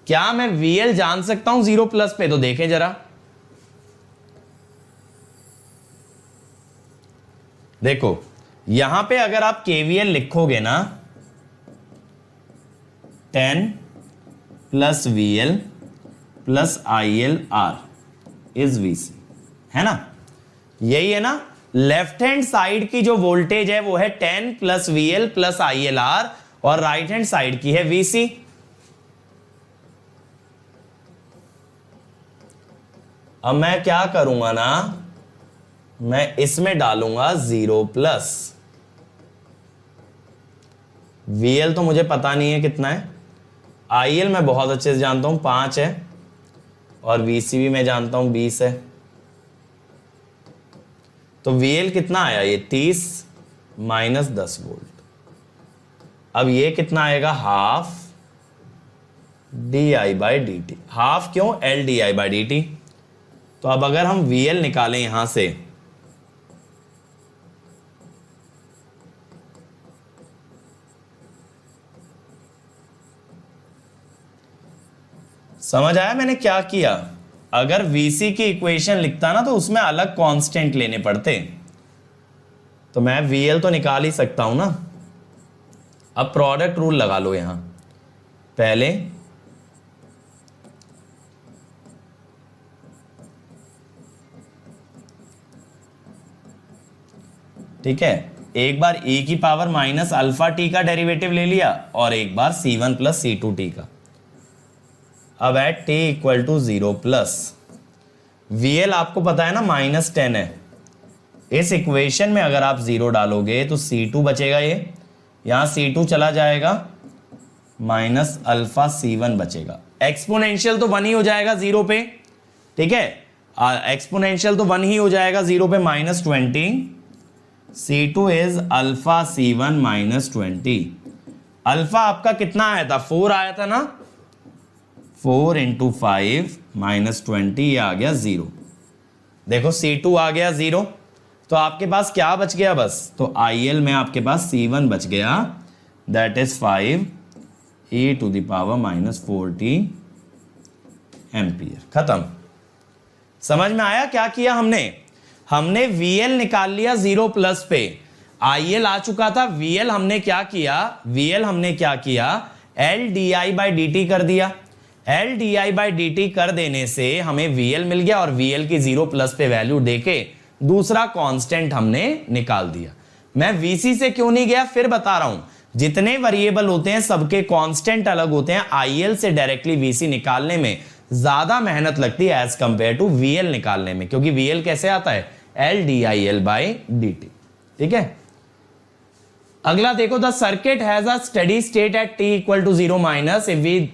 A: क्या मैं VL जान सकता हूं 0+ पे? तो देखें जरा, देखो यहां पे अगर आप KVL लिखोगे ना, 10 + VL + ILR इज VC, है ना, यही है ना। लेफ्ट हैंड साइड की जो वोल्टेज है वो है 10 + VL + ILR और राइट हैंड साइड की है VC। अब मैं क्या करूंगा ना, मैं इसमें डालूंगा 0+। VL तो मुझे पता नहीं है कितना है, IL मैं बहुत अच्छे से जानता हूं 5 है, और VC भी मैं जानता हूं 20 है। तो VL कितना आया, ये 30 - 10 वोल्ट। अब ये कितना आएगा, ½ DI/dt। हाफ क्यों, LDI/dt। तो अब अगर हम VL निकालें यहां से, समझ आया मैंने क्या किया। अगर VC की इक्वेशन लिखता ना तो उसमें अलग कांस्टेंट लेने पड़ते, तो मैं VL तो निकाल ही सकता हूं ना। अब प्रोडक्ट रूल लगा लो यहां, पहले ठीक है, एक बार e⁻ -αt का डेरिवेटिव ले लिया और एक बार C1 + C2t का। अब एट t = 0+, VL आपको पता है ना -10 है। इस इक्वेशन में अगर आप 0 डालोगे तो C2 बचेगा, ये यहां C2 चला जाएगा, -αC1 बचेगा। एक्सपोनेंशियल तो 1 ही हो जाएगा 0 पे, ठीक है, एक्सपोनेंशियल तो 1 ही हो जाएगा 0 पे, -20। C2 is αC1 -20। अल्फा आपका कितना आया था, 4 आया था ना, 4 × 5 -20, ये आ गया 0। देखो C2 आ गया 0, तो आपके पास क्या बच गया बस, तो IL में आपके पास C1 बच गया, दैट इज 5 e⁻⁻40 एम्पियर। खत्म। समझ में आया क्या किया हमने VL निकाल लिया 0+ पे, IL आ चुका था, VL हमने क्या किया, LDI/dt कर दिया। LDI/dt कर देने से हमें VL मिल गया और VL की 0+ पे वैल्यू देके दूसरा कांस्टेंट हमने निकाल दिया। मैं VC से क्यों नहीं गया, फिर बता रहा हूं। जितने वेरिएबल होते हैं सबके कांस्टेंट अलग होते हैं। IL से डायरेक्टली VC निकालने में ज्यादा मेहनत लगती है एज कंपेयर टू VL निकालने में, क्योंकि VL कैसे आता है, LDIL/dt। ठीक है, अगला देखो, the circuit has a steady state at t = 0- if we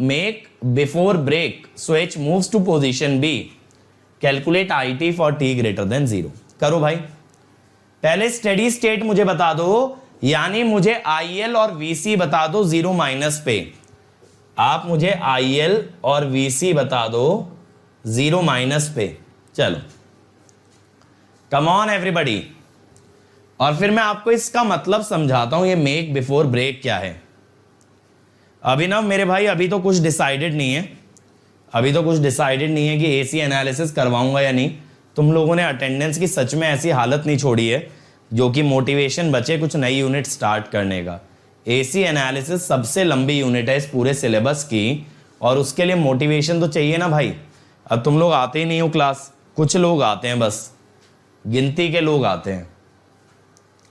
A: make before break switch moves to position B, calculate IT for t > 0। करो भाई, पहले स्टेडी स्टेट मुझे बता दो, यानी मुझे IL और VC बता दो 0- पे। आप मुझे IL और VC बता दो 0- पे। चलो, कम ऑन एवरीबॉडी। और फिर मैं आपको इसका मतलब समझाता हूं, ये मेक बिफोर ब्रेक क्या है। अभिनव मेरे भाई, अभी तो कुछ डिसाइडेड नहीं है कि AC एनालिसिस करवाऊंगा या नहीं। तुम लोगों ने अटेंडेंस की सच में ऐसी हालत नहीं छोड़ी है जो कि मोटिवेशन बचे कुछ नई यूनिट स्टार्ट करने का। AC एनालिसिस सबसे लंबी यूनिट है इस पूरे सिलेबस की, और उसके लिए मोटिवेशन तो चाहिए ना भाई। अब तुम लोग आते ही नहीं हो क्लास, कुछ लोग आते हैं, बस गिनती के लोग आते हैं।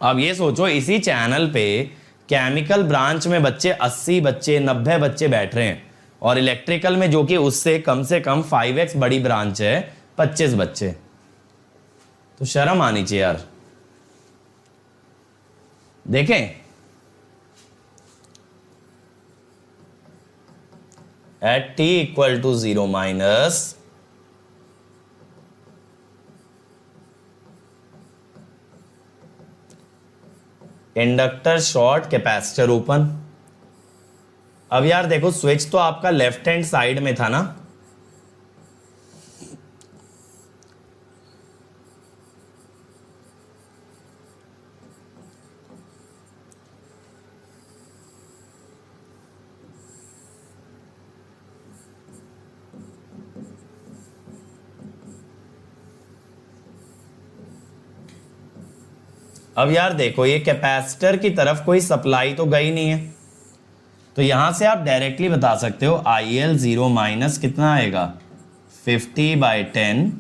A: अब ये सोचो, इसी चैनल पे केमिकल ब्रांच में बच्चे 80 बच्चे 90 बच्चे बैठ रहे हैं, और इलेक्ट्रिकल में जो कि उससे कम से कम 5x बड़ी ब्रांच है 25 बच्चे। तो शर्म आनी चाहिए यार। देखें, at t equal to 0 minus inductor short, capacitor open. अब यार देखो, स्विच तो आपका लेफ्ट हैंड साइड में था ना, अब यार देखो, ये कैपेसिटर की तरफ कोई सप्लाई तो गई नहीं है, तो यहां से आप डायरेक्टली बता सकते हो IL 0 माइनस कितना आएगा 50/10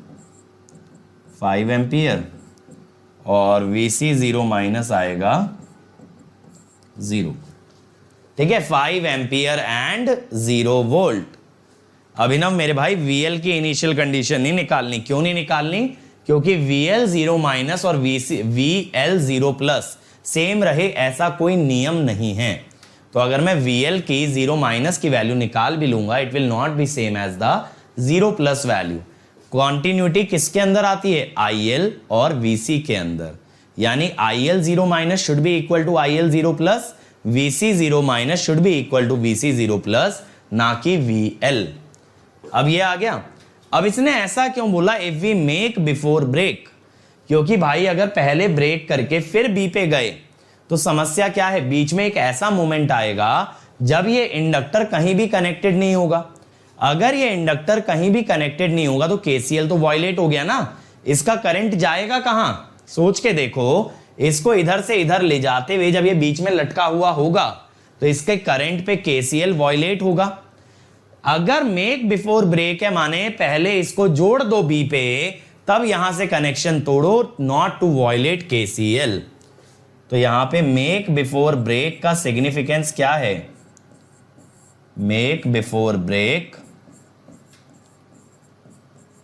A: 5 एम्पियर, और VC 0 माइनस आएगा 0। ठीक है, 5 एम्पियर एंड 0 वोल्ट। अभिनव मेरे भाई, VL की इनिशियल कंडीशन नहीं निकालनी। क्यों नहीं निकालनी? क्योंकि VL 0 माइनस और VL 0 प्लस सेम रहे ऐसा कोई नियम नहीं है। तो अगर मैं VL की 0 माइनस की वैल्यू निकाल भी लूंगा, it will not be same as the 0 plus value. Continuity किसके अंदर आती है? IL और VC के अंदर। यानी IL 0 minus should be equal to IL 0 plus, VC 0 minus should be equal to VC 0 plus, ना कि VL। अब ये आ गया। अब इसने ऐसा क्यों बोला if we make before break? क्योंकि भाई अगर पहले ब्रेक करके फिर बी पे गए तो समस्या क्या है, बीच में एक ऐसा मोमेंट आएगा जब ये इंडक्टर कहीं भी कनेक्टेड नहीं होगा। अगर ये इंडक्टर कहीं भी कनेक्टेड नहीं होगा तो केसीएल तो वायलेट हो गया ना, इसका करंट जाएगा कहां? सोच के देखो, इसको इधर से इधर ले जाते हुए जब ये बीच में लटका हुआ होगा तो इसके करंट पे केसीएल वायलेट होगा। अगर मेक बिफोर ब्रेक है माने पहले इसको जोड़ दो बी पे, तब यहां से कनेक्शन तोड़ो, नॉट टू वायलेट केसीएल। तो यहां पे मेक बिफोर ब्रेक का सिग्निफिकेंस क्या है? Make before break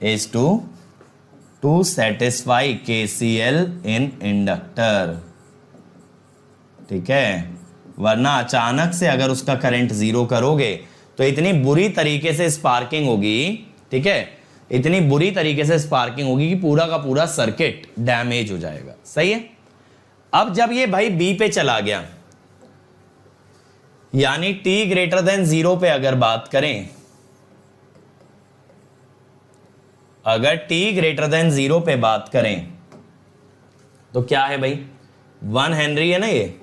A: is to satisfy KCL in inductor. ठीक है, वरना अचानक से अगर उसका करंट 0 करोगे तो इतनी बुरी तरीके से स्पार्किंग होगी, ठीक है, इतनी बुरी तरीके से स्पार्किंग होगी कि पूरा का पूरा सर्किट डैमेज हो जाएगा। सही है। अब जब ये भाई बी पे चला गया, यानी t ग्रेटर देन 0 पे अगर बात करें, अगर t ग्रेटर देन 0 पे बात करें तो क्या है भाई? 1 हेनरी है ना, ये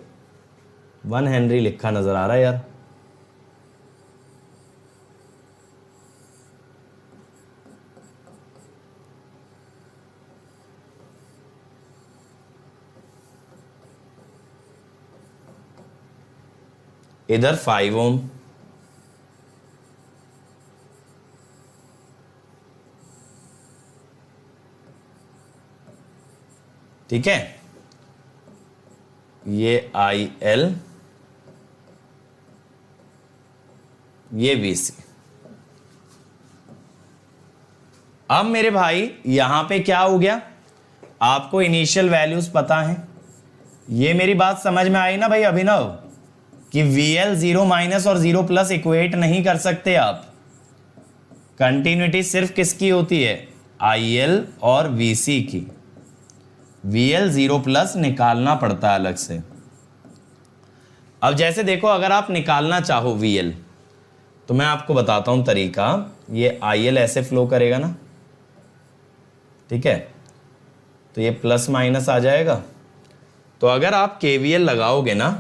A: 1 हेनरी लिखा नजर आ रहा है यार। इधर 5 ओम, ठीक है, ये IL, ये VC। अब मेरे भाई यहां पे क्या हो गया? आपको इनिशियल वैल्यूज पता है, ये मेरी बात समझ में आई ना भाई अभिनव, कि VL 0 माइनस और 0 प्लस इक्वेट नहीं कर सकते आप। कंटिन्यूटी सिर्फ किसकी होती है? IL और VC की। VL 0 प्लस निकालना पड़ता है अलग से। अब जैसे देखो, अगर आप निकालना चाहो VL, तो मैं आपको बताता हूं तरीका। ये IL ऐसे फ्लो करेगा ना, ठीक है, तो ये प्लस माइनस आ जाएगा। तो अगर आप KVL लगाओगे ना,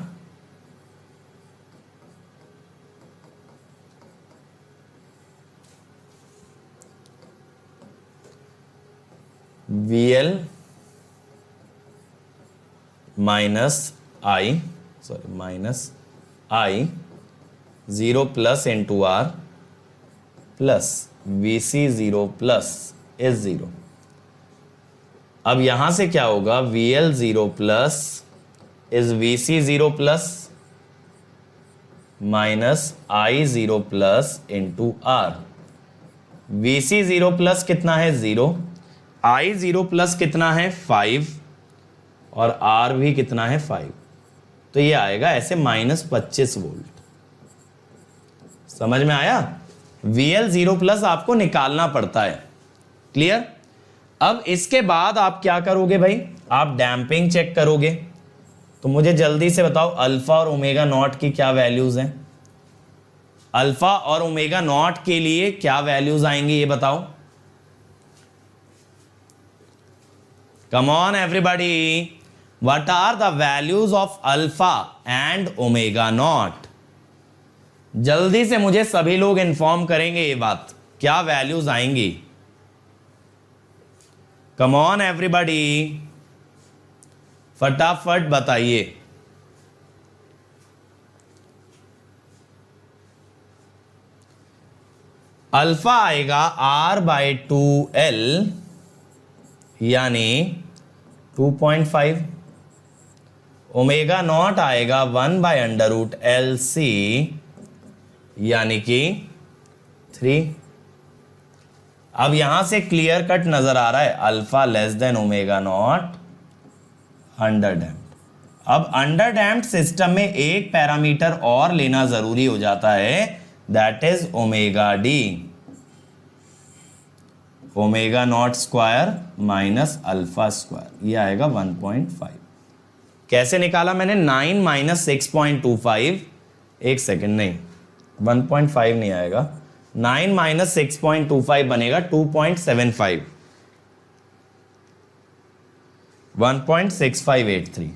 A: VL minus I 0 plus into R plus VC 0 plus is 0। अब यहां से क्या होगा? VL 0 plus is VC 0 plus, minus I zero plus into R. VC zero plus कितना है 0, आई जीरो प्लस कितना है 5 और आर भी कितना है 5। तो ये आएगा ऐसे -25 वोल्ट। समझ में आया? VL जीरो प्लस आपको निकालना पड़ता है। क्लियर? अब इसके बाद आप क्या करोगे भाई? आप डैम्पिंग चेक करोगे। तो मुझे जल्दी से बताओ अल्फा और ओमेगा नॉट की क्या वैल्यूज हैं? अल्फा और ओमेगा नॉट के लिए क्या वैल्यूज आएंगी ये बताओ। Come on everybody, what are the values of alpha and omega not? जल्दी से मुझे सभी लोग इन्फॉर्म करेंगे ये बात, क्या वैल्यूज आएंगी? कम ऑन एवरीबॉडी, फटाफट बताइए। अल्फा आएगा R/2L यानी 2.5। ओमेगा नॉट आएगा 1/√LC यानी कि 3। अब यहां से क्लियर कट नजर आ रहा है alpha less than omega naught under damped. अब अंडर डैम्प्ड सिस्टम में एक पैरामीटर और लेना जरूरी हो जाता है, that is omega D. Omega naught square minus alpha square, ये आएगा 1.5। कैसे निकाला मैंने? 9 माइनस 6.25, एक सेकेंड, नहीं 1.5 नहीं आएगा, 9 माइनस 6.25 बनेगा 2.75, 1.6583।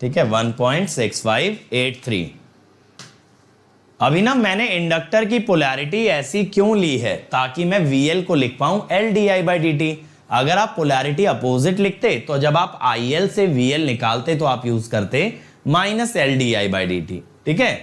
A: ठीक है, 1.6583। अभी ना मैंने इंडक्टर की पोलैरिटी ऐसी क्यों ली है? ताकि मैं VL को लिख पाऊं LdI/dt। अगर आप पोलैरिटी अपोजिट लिखते तो जब आप IL से VL निकालते तो आप यूज करते -LdI/dt। ठीक है,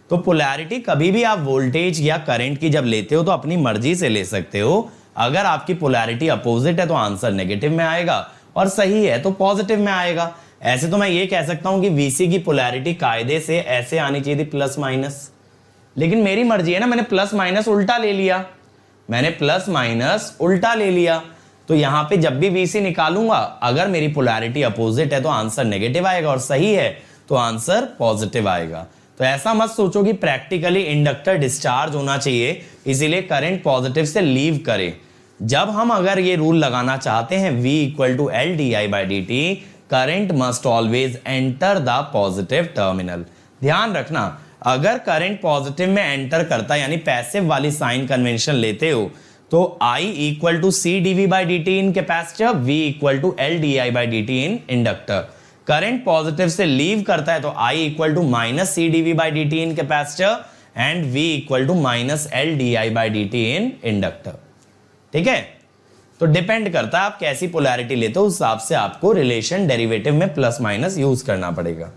A: तो पोलैरिटी कभी भी आप वोल्टेज या करंट की जब लेते हो तो अपनी मर्जी से ले सकते हो। अगर आपकी पोलैरिटी अपोजिट है तो आंसर नेगेटिव में आएगा और सही है तो पॉजिटिव में आएगा। ऐसे तो मैं ये कह सकता हूं कि VC की पोलैरिटी कायदे से ऐसे आनी चाहिए थी प्लस माइनस, लेकिन मेरी मर्जी है ना, मैंने प्लस माइनस उल्टा ले लिया, मैंने प्लस माइनस उल्टा ले लिया। तो यहां पे जब भी VC निकालूंगा अगर मेरी पोलैरिटी अपोजिट है तो आंसर नेगेटिव आएगा और सही है तो आंसर पॉजिटिव आएगा। तो ऐसा मत सोचो कि प्रैक्टिकली इंडक्टर डिस्चार्ज होना चाहिए इसीलिए करंट पॉजिटिव से लीव करे। जब हम अगर ये रूल लगाना चाहते हैं V = LdI/dt, current must always enter the positive terminal. ध्यान रखना, अगर करंट पॉजिटिव में एंटर करता है यानी पैसिव वाली साइन कन्वेंशन लेते हो तो I = CdV/dt in capacitor, V = LdI/dt in inductor. Current positive से लीव करता है तो I = -CdV/dt in capacitor and V = -LdI/dt in inductor. ठीक है, तो डिपेंड करता है आप कैसी पोलैरिटी लेते हो, उस हिसाब से आपको रिलेशन डेरिवेटिव में प्लस माइनस यूज करना पड़ेगा।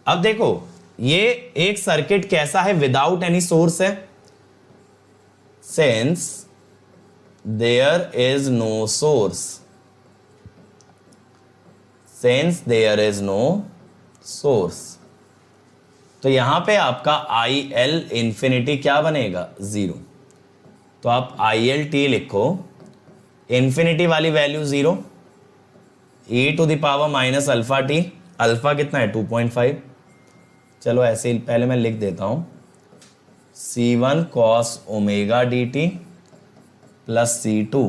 A: अब देखो ये एक सर्किट कैसा है? विदाउट एनी सोर्स है, since there is no source, since there is no source, तो यहां पे आपका IL इंफिनिटी क्या बनेगा? 0। तो आप ILT लिखो, इंफिनिटी वाली वैल्यू 0, e⁻ -αt, अल्फा कितना है 2.5। चलो ऐसे ही पहले मैं लिख देता हूं, C1 cos omega dt plus C2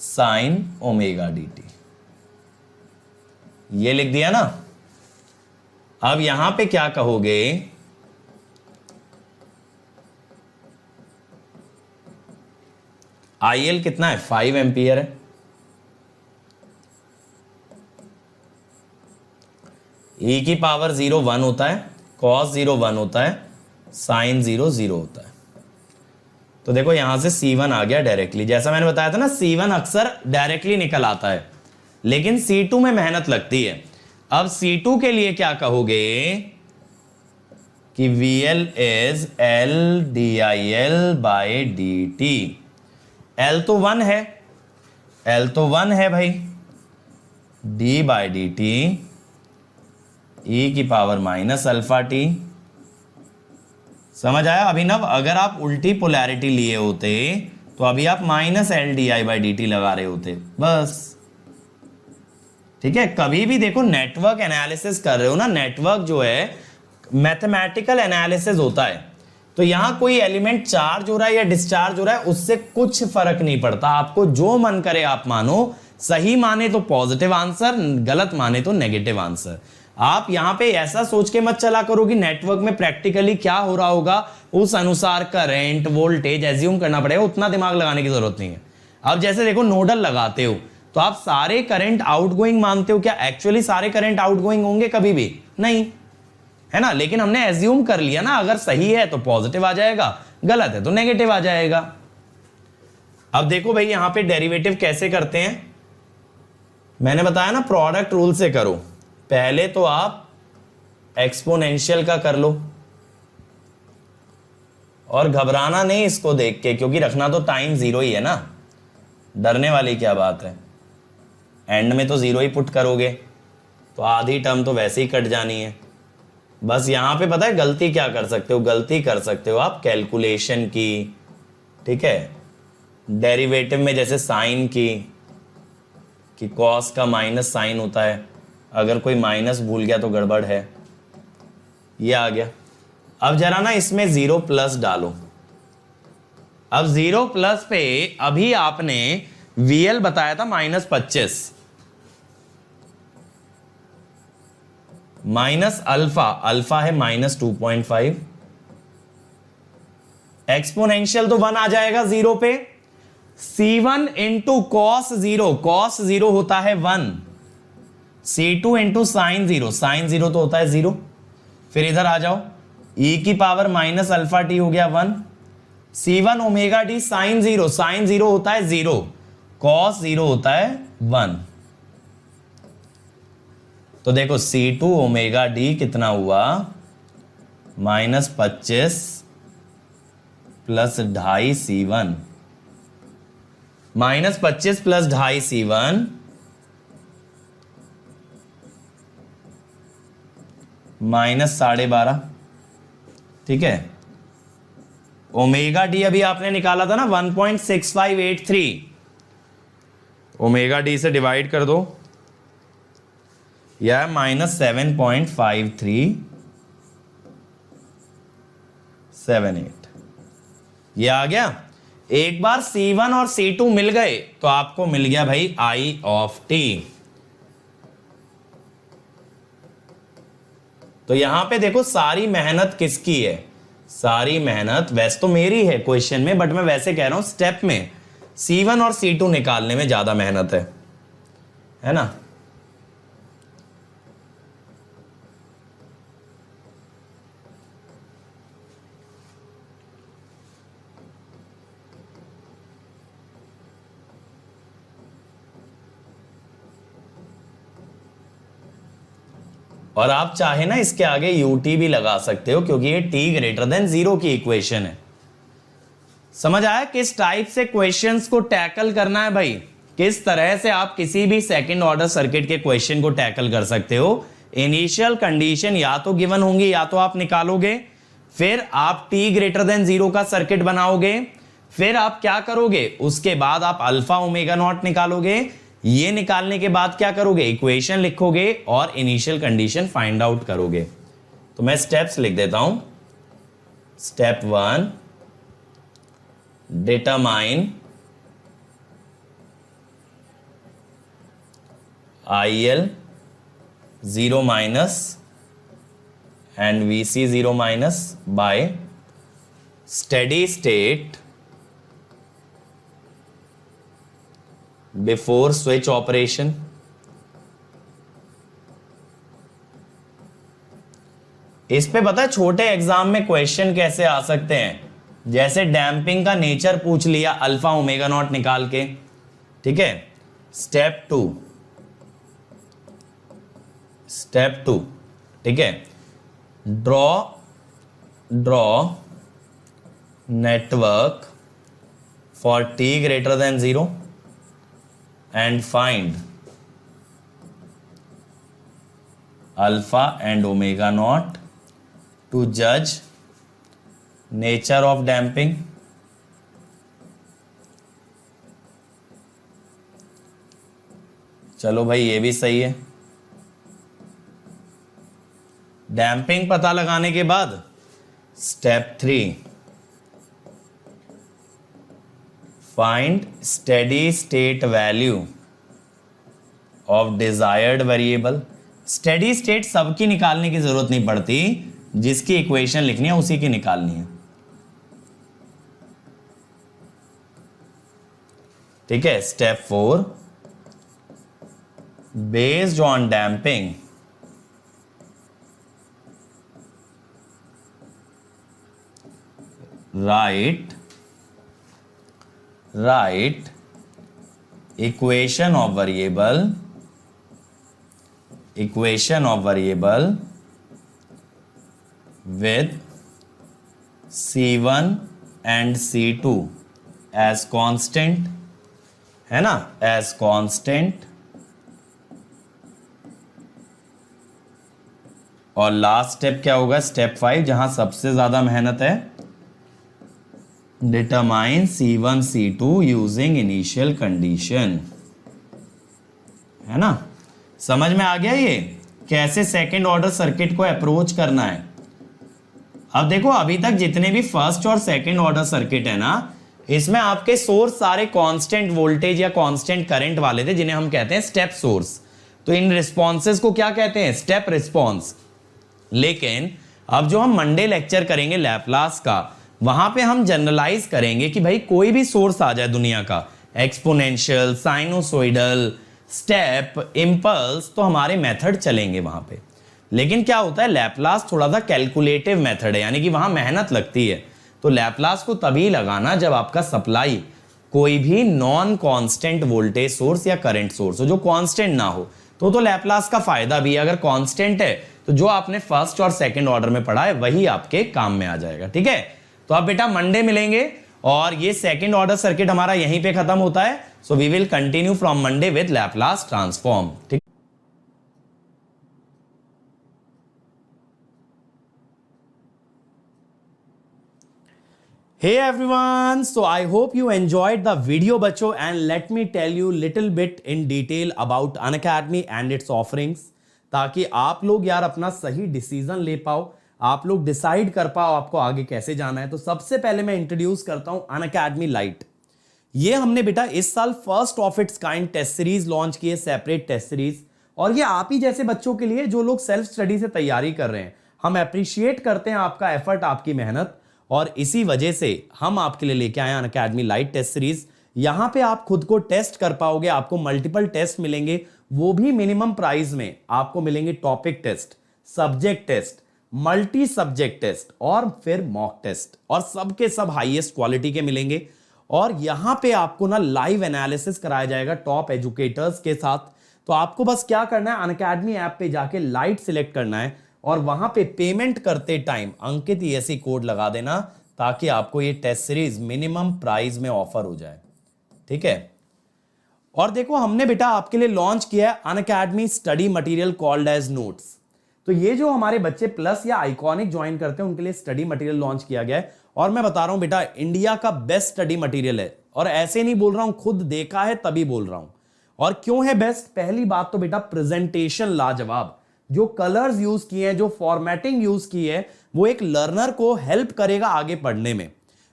A: sin omega dt, ये लिख दिया ना। अब यहां पे क्या कहोगे? IL कितना है? 5 एम्पियर है। e की पावर 0 1 होता है, cos 0 1 होता है, sin 0 0 होता है। तो देखो यहां से C1 आ गया डायरेक्टली, जैसा मैंने बताया था ना C1 अक्सर डायरेक्टली निकल आता है लेकिन C2 में मेहनत लगती है। अब C2 के लिए क्या कहोगे कि VL is LdIL/dt। L तो 1 है, L तो 1 है भाई, D by D T E की पावर माइनस अल्फा टी। समझ आया अभिनव? अगर आप उल्टी पोलैरिटी लिए होते तो अभी आप minus L D I by D T लगा रहे होते बस। ठीक है, कभी भी देखो नेटवर्क एनालिसिस कर रहे हो ना, नेटवर्क जो है मैथमेटिकल एनालिसिस होता है, तो यहां कोई एलिमेंट चार्ज हो रहा है या डिस्चार्ज हो रहा है उससे कुछ फर्क नहीं पड़ता, आपको जो मन करे आप मानो। सही माने तो पॉजिटिव आंसर, गलत माने तो नेगेटिव आंसर। आप यहां पे ऐसा सोच के मत चला करो कि नेटवर्क में प्रैक्टिकली क्या हो रहा होगा उस अनुसार करंट वोल्टेज एज्यूम करना पड़ेगा, उतना दिमाग लगाने की जरूरत नहीं है। अब जैसे देखो नोडल लगाते हो तो आप सारे करंट आउटगोइंग मानते हो क्या? एक्चुअली सारे करंट आउटगोइंग होंगे कभी भी नहीं, है ना? लेकिन हमने एज्यूम कर लिया ना, अगर सही है तो पॉजिटिव आ जाएगा, गलत है तो नेगेटिव आ जाएगा। अब देखो भाई यहां पे डेरिवेटिव कैसे करते हैं, मैंने बताया ना प्रोडक्ट रूल से करो। पहले तो आप एक्सपोनेंशियल का कर लो, और घबराना नहीं इसको देख के, क्योंकि रखना तो टाइम जीरो ही है ना, डरने वाली क्या बात है। एंड में तो जीरो ही पुट करोगे तो आधी टर्म तो वैसे ही कट जानी है। बस यहां पे पता है गलती क्या कर सकते हो? गलती कर सकते हो आप कैलकुलेशन की, ठीक है, डेरिवेटिव में जैसे साइन की, कि कॉस का माइनस साइन होता है, अगर कोई माइनस भूल गया तो गड़बड़ है। ये आ गया। अब जरा ना इसमें जीरो प्लस डालो। अब जीरो प्लस पे अभी आपने VL बताया था -25 माइनस अल्फा, अल्फा है -2.5, एक्सपोनेंशियल तो 1 आ जाएगा जीरो पे। C1 into cos zero, cos zero होता है 1, C2 into sine zero, sine zero तो होता है 0। फिर इधर आ जाओ, e की पावर माइनस अल्फा टी हो गया 1, C1 omega D sine zero, sine zero होता है 0, कॉस जीरो होता है 1। तो देखो C2 ओमेगा डी कितना हुआ, -25 प्लस 2.5 C1, -25 प्लस 2.5 C1 -12.5। ठीक है, ओमेगा डी अभी आपने निकाला था ना 1.6583, ओमेगा डी से डिवाइड कर दो, यह -7.5378, ये आ गया। एक बार C1 और C2 मिल गए तो आपको मिल गया भाई I ऑफ t। तो यहां पे देखो सारी मेहनत किसकी है, सारी मेहनत वैसे तो मेरी है क्वेश्चन में, बट मैं वैसे कह रहा हूं स्टेप में C1 और C2 निकालने में ज्यादा मेहनत है ना। और आप चाहे ना इसके आगे UT भी लगा सकते हो, क्योंकि ये t ग्रेटर देन 0 की इक्वेशन है। समझ आया किस टाइप से क्वेश्चंस को टैकल करना है भाई, किस तरह से आप किसी भी सेकंड ऑर्डर सर्किट के क्वेश्चन को टैकल कर सकते हो। इनिशियल कंडीशन या तो गिवन होंगी या तो आप निकालोगे, फिर आप t ग्रेटर देन 0 का सर्किट बनाओगे, फिर आप क्या करोगे, उसके बाद आप अल्फा ओमेगा नॉट निकालोगे, ये निकालने के बाद क्या करोगे, इक्वेशन लिखोगे और इनिशियल कंडीशन फाइंड आउट करोगे। तो मैं स्टेप्स लिख देता हूं। Step 1, determine IL 0 minus and VC 0 minus by steady state before switch operation. इस पे पता है छोटे एग्जाम में क्वेश्चन कैसे आ सकते हैं, जैसे डैम्पिंग का नेचर पूछ लिया अल्फा ओमेगा नॉट निकाल के। ठीक है, स्टेप 2, ठीक है, draw network for t greater than 0 and find alpha and omega not to जज नेचर ऑफ डैम्पिंग। चलो भाई ये भी सही है। डैम्पिंग पता लगाने के बाद step 3, find steady state value of desired variable. Steady state सबकी निकालने की जरूरत नहीं पड़ती, जिसकी इक्वेशन लिखनी है उसी की निकालनी है। ठीक है। Step 4, based on damping right equation of variable with C1 and C2 as constant, है ना, as constant। और लास्ट स्टेप क्या होगा, स्टेप 5, जहां सबसे ज्यादा मेहनत है, determine C1 C2 using initial condition. है ना, समझ में आ गया ये कैसे सेकेंड ऑर्डर सर्किट को अप्रोच करना है। अब देखो अभी तक जितने भी फर्स्ट और सेकेंड ऑर्डर सर्किट है ना, इसमें आपके सोर्स सारे कांस्टेंट वोल्टेज या कांस्टेंट करंट वाले थे, जिन्हें हम कहते हैं स्टेप सोर्स। तो इन रिस्पॉन्सेस को क्या कहते हैं, स्टेप रिस्पॉन्स। लेकिन अब जो हम मंडे लेक्चर करेंगे लैपलास का, वहां पे हम जनरलाइज करेंगे कि भाई कोई भी सोर्स आ जाए दुनिया का, एक्सपोनेंशियल, साइनोसॉइडल, स्टेप, इंपल्स, तो हमारे मेथड चलेंगे वहां पे। लेकिन क्या होता है, लैपलास थोड़ा सा कैलकुलेटिव मेथड है, यानी कि वहां मेहनत लगती है। तो लैपलास को तभी लगाना जब आपका सप्लाई कोई भी नॉन कांस्टेंट वोल्टेज सोर्स या करंट सोर्स हो, जो कांस्टेंट ना हो। तो लैपलास का फायदा भी है, अगर कांस्टेंट है तो जो आपने फर्स्ट और सेकंड ऑर्डर में पढ़ा है वही आपके काम में आ जाएगा। ठीक है, तो अब बेटा मंडे मिलेंगे और ये सेकंड ऑर्डर सर्किट हमारा यहीं पे खत्म होता है। So we will continue from Monday with Laplace transform. ठीक, Hey everyone, so I hope you enjoyed the video बच्चों, and let me tell you little bit in detail about Unacademy and its offerings, ताकि आप लोग यार अपना सही डिसीजन ले पाओ, आप लोग डिसाइड कर पाओ आपको आगे कैसे जाना है। तो सबसे पहले मैं इंट्रोड्यूस करता हूं अनअकैडमी लाइट। ये हमने बेटा इस साल first of its kind test series launch की है, सेपरेट टेस्ट सीरीज, और ये आप ही जैसे बच्चों के लिए जो लोग सेल्फ स्टडी से तैयारी कर रहे हैं। हम अप्रिशिएट करते हैं आपका एफर्ट, आपकी मेहनत, और इसी वजह से हम आपके लिए लेके आए अनअकैडमी लाइट टेस्ट सीरीज। यहां पे आप खुद को टेस्ट कर पाओगे, आपको मल्टीपल टेस्ट मिलेंगे, वो भी मिनिमम प्राइस में। आपको मिलेंगे topic test, subject test, multi subject test और फिर मॉक टेस्ट, और सबके सब हाईएस्ट क्वालिटी के मिलेंगे। और यहां पे आपको ना लाइव एनालिसिस कराया जाएगा टॉप एजुकेटर्स के साथ। तो आपको बस क्या करना है, अनअकैडमी ऐप पे जाके लाइट सिलेक्ट करना है और वहां पे पेमेंट करते टाइम अंकित ESE कोड लगा देना, ताकि आपको ये टेस्ट सीरीज मिनिमम प्राइस में ऑफर हो जाए। ठीक है, और देखो हमने बेटा आपके लिए लॉन्च किया है Unacademy study material called as notes. तो ये जो हमारे बच्चे प्लस या आइकॉनिक ज्वाइन करते हैं उनके लिए स्टडी मटेरियल लॉन्च किया गया है। और मैं बता रहा हूं बेटा, इंडिया का बेस्ट स्टडी मटेरियल है, और ऐसे नहीं बोल रहा हूं, खुद देखा है तभी बोल रहा हूं। और क्यों है बेस्ट, पहली बात तो बेटा प्रेजेंटेशन लाजवाब, जो कलर्स यूज किए हैं, जो फॉर्मेटिंग यूज की है, वो एक लर्नर को हेल्प करेगा आगे पढ़ने में।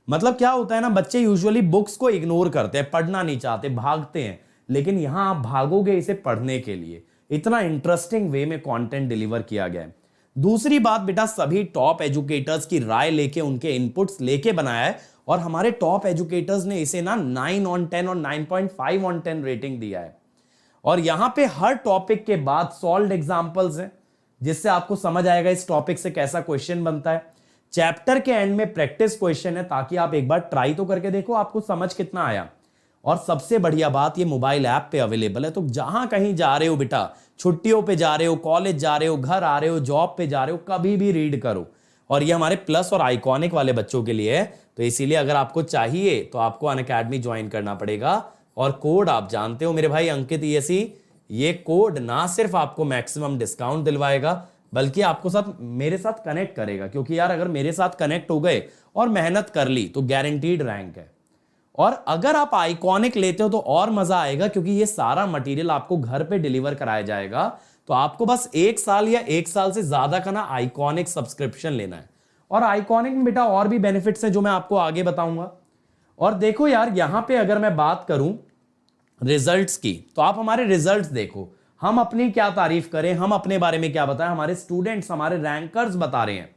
A: मतलब क्या होता है ना, बच्चे यूजुअली बुक्स को इग्नोर करते हैं, पढ़ना नहीं चाहते, भागते हैं, लेकिन यहां आप भागोगे इसे पढ़ने के लिए। इतना इंटरेस्टिंग वे में कंटेंट डिलीवर किया गया है। दूसरी बात बेटा, सभी टॉप एजुकेटर्स की राय लेके, उनके इनपुट्स लेके बनाया है, और हमारे टॉप एजुकेटर्स ने इसे ना 9 on 10 और 9.5 on 10 रेटिंग दिया है। और यहां पे हर टॉपिक के बाद सॉल्व्ड एग्जांपल्स हैं, जिससे आपको समझ आएगा इस टॉपिक से कैसा क्वेश्चन बनता है। चैप्टर के एंड में प्रैक्टिस क्वेश्चन है, ताकि आप एक बार ट्राई तो करके देखो आपको समझ कितना आया। और सबसे बढ़िया बात, ये मोबाइल ऐप पे अवेलेबल है, तो जहां कहीं जा रहे हो बेटा, छुट्टियों पे जा रहे हो, कॉलेज जा रहे हो, घर आ रहे हो, जॉब पे जा रहे हो, कभी भी रीड करो। और ये हमारे प्लस और आइकॉनिक वाले बच्चों के लिए है, तो इसीलिए अगर आपको चाहिए तो आपको अनअकैडमी ज्वाइन करना पड़ेगा। और कोड आप जानते हो मेरे भाई, अंकित ESE, ये कोड ना सिर्फ आपको मैक्सिमम डिस्काउंट दिलवाएगा बल्कि आपको साथ मेरे साथ कनेक्ट करेगा, क्योंकि यार अगर मेरे साथ कनेक्ट हो गए और मेहनत कर ली तो गारंटीड रैंक है। और अगर आप आइकॉनिक लेते हो तो और मजा आएगा, क्योंकि ये सारा मटेरियल आपको घर पे डिलीवर कराया जाएगा। तो आपको बस 1 साल या 1 साल से ज्यादा का ना आइकॉनिक सब्सक्रिप्शन लेना है। और आइकॉनिक में बेटा और भी बेनिफिट्स हैं जो मैं आपको आगे बताऊंगा। और देखो यार, यहां पे अगर मैं बात करूं रिजल्ट्स की, तो आप हमारे रिजल्ट्स देखो, हम अपनी क्या तारीफ करें, हम अपने बारे में क्या बताएं, हमारे स्टूडेंट्स, हमारे रैंकर्स बता रहे हैं।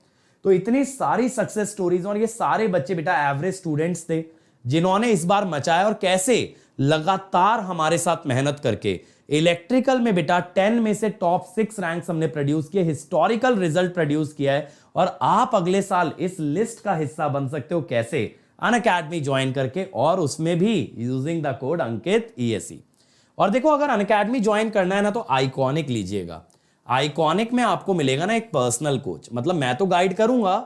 A: तो इतनी सारी सक्सेस स्टोरीज, और ये सारे बच्चे बेटा एवरेज स्टूडेंट्स थे जिन्होंने इस बार मचाया, और कैसे लगातार हमारे साथ मेहनत करके इलेक्ट्रिकल में बेटा 10 में से टॉप 6 रैंक्स हमने प्रोड्यूस किए, हिस्टोरिकल रिजल्ट प्रोड्यूस किया है। और आप अगले साल इस लिस्ट का हिस्सा बन सकते हो, कैसे? अनअकैडमी ज्वाइन करके, और उसमें भी using the code Ankit ESE। और देखो, अगर अनअकैडमी ज्वाइन करना है ना तो आइकॉनिक लीजिएगा। आइकॉनिक में आपको मिलेगा ना एक पर्सनल कोच, मतलब मैं तो गाइड करूंगा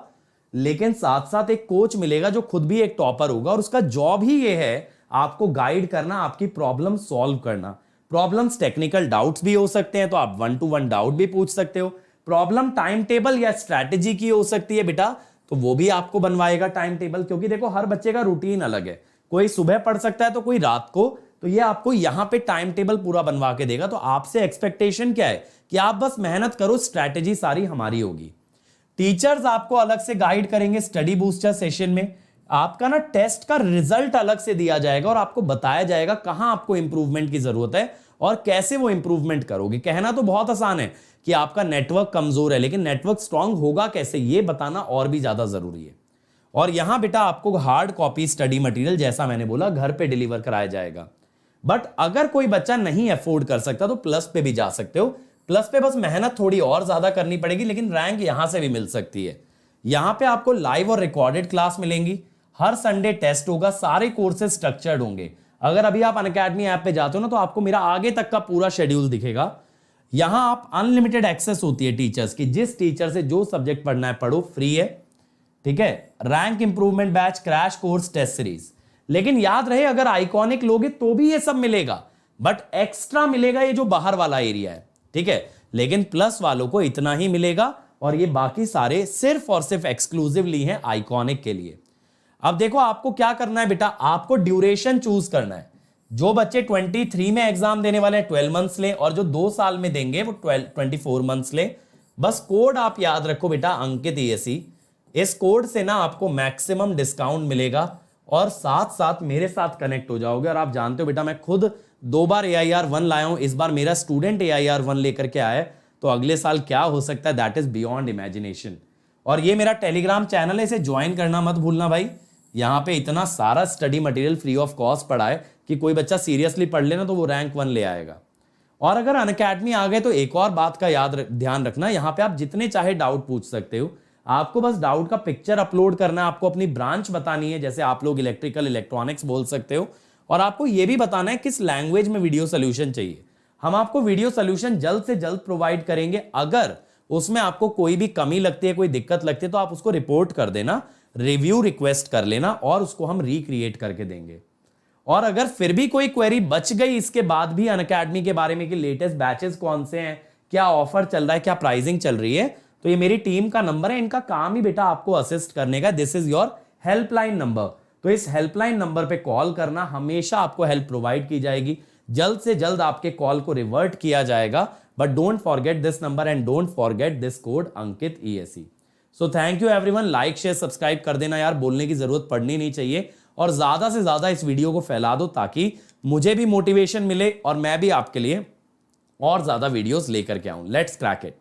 A: लेकिन साथ साथ एक कोच मिलेगा जो खुद भी एक टॉपर होगा, और उसका जॉब ही ये है आपको गाइड करना, आपकी प्रॉब्लम सॉल्व करना। प्रॉब्लम्स टेक्निकल डाउट्स भी हो सकते हैं तो आप 1-to-1 डाउट भी पूछ सकते हो। प्रॉब्लम टाइम टेबल या स्ट्रैटेजी की हो सकती है बेटा, तो वो भी आपको बनवाएगा टाइम टेबल, क्योंकि देखो हर बच्चे का रूटीन अलग है, कोई सुबह पढ़ सकता है तो कोई रात को, तो ये आपको यहां पे टाइम टेबल पूरा बनवा के देगा। तो आपसे एक्सपेक्टेशन क्या है कि आप बस मेहनत करो, स्ट्रैटेजी सारी हमारी होगी। टीचर्स आपको अलग से गाइड करेंगे स्टडी बूस्टर सेशन में। आपका ना टेस्ट का रिजल्ट अलग से दिया जाएगा और आपको बताया जाएगा कहां आपको इंप्रूवमेंट की जरूरत है और कैसे वो इंप्रूवमेंट करोगे। कहना तो बहुत आसान है कि आपका नेटवर्क कमजोर है, लेकिन नेटवर्क स्ट्रांग होगा कैसे ये बताना और भी ज्यादा जरूरी है। और यहां बेटा आपको हार्ड कॉपी स्टडी मटेरियल, जैसा मैंने बोला, घर पे डिलीवर कराया जाएगा। बट अगर कोई बच्चा नहीं अफोर्ड कर सकता तो प्लस पे भी जा सकते हो। प्लस पे बस मेहनत थोड़ी और ज्यादा करनी पड़ेगी, लेकिन रैंक यहां से भी मिल सकती है। यहां पे आपको लाइव और रिकॉर्डेड क्लास मिलेंगी, हर संडे टेस्ट होगा, सारे कोर्सेज स्ट्रक्चर्ड होंगे। अगर अभी आप अनअकैडमी ऐप पे जाते हो ना तो आपको मेरा आगे तक का पूरा शेड्यूल दिखेगा। यहां आप अनलिमिटेड एक्सेस होती है टीचर्स की, जिस टीचर से जो सब्जेक्ट पढ़ना है पढ़ो, फ्री है, ठीक है। Rank improvement batch, crash course, test series. लेकिन याद रहे, अगर आइकॉनिक लोगे तो भी ये सब मिलेगा, बट एक्स्ट्रा मिलेगा ये जो बाहर वाला एरिया है, ठीक है। लेकिन प्लस वालों को इतना ही मिलेगा, और ये बाकी सारे सिर्फ और सिर्फ एक्सक्लूसिवली हैं आइकॉनिक के लिए। अब देखो आपको क्या करना है बेटा, आपको ड्यूरेशन चूज करना है। जो बच्चे 23 में एग्जाम देने वाले हैं 12 मंथ्स ले, और जो 2 साल में देंगे वो 24 मंथ्स ले। बस कोड आप याद रखो बेटा, अंकित ESE। इस कोड से ना आपको मैक्सिमम डिस्काउंट मिलेगा, और साथ साथ मेरे साथ कनेक्ट हो जाओगे। और आप जानते हो बेटा, मैं खुद 2 बार AIR1 लाया हूं, इस बार मेरा स्टूडेंट AIR1 लेकर के आया है, तो अगले साल क्या हो सकता है, दैट इज बियॉन्ड इमेजिनेशन। और ये मेरा टेलीग्राम चैनल है, इसे ज्वाइन करना मत भूलना भाई। यहां पे इतना सारा study material free of cost पड़ा है कि कोई बच्चा सीरियसली पढ़ लेना तो वो रैंक 1 ले आएगा। और अगर अनअकैडमी आ गए तो एक और बात का ध्यान रखना, यहां पे आप जितने चाहे डाउट पूछ सकते हो। आपको बस डाउट का पिक्चर अपलोड करना है, आपको अपनी ब्रांच बतानी है, जैसे आप लोग इलेक्ट्रिकल इलेक्ट्रॉनिक्स बोल सकते हो, और आपको यह भी बताना है किस लैंग्वेज में वीडियो सोल्यूशन चाहिए। हम आपको वीडियो सोल्यूशन जल्द से जल्द प्रोवाइड करेंगे। अगर उसमें आपको कोई भी कमी लगती है, कोई दिक्कत लगती है, तो आप उसको रिपोर्ट कर देना, रिव्यू रिक्वेस्ट कर लेना, और उसको हम रिक्रिएट करके देंगे। और अगर फिर भी कोई क्वेरी बच गई इसके बाद भी अनअकैडमी के बारे में कि लेटेस्ट बैचेस कौन से हैं, क्या ऑफर चल रहा है, क्या प्राइसिंग चल रही है, तो ये मेरी टीम का नंबर है, इनका काम ही बेटा आपको असिस्ट करने का। This is your helpline number. तो इस हेल्पलाइन नंबर पे कॉल करना, हमेशा आपको हेल्प प्रोवाइड की जाएगी, जल्द से जल्द आपके कॉल को रिवर्ट किया जाएगा। But don't forget this number and don't forget this code Ankit ESE। So thank you everyone, like share subscribe कर देना यार, बोलने की जरूरत पड़नी नहीं चाहिए, और ज्यादा से ज्यादा इस वीडियो को फैला दो ताकि मुझे भी मोटिवेशन मिले और मैं भी आपके लिए और ज्यादा वीडियोस लेकर के आऊं। Let's crack it.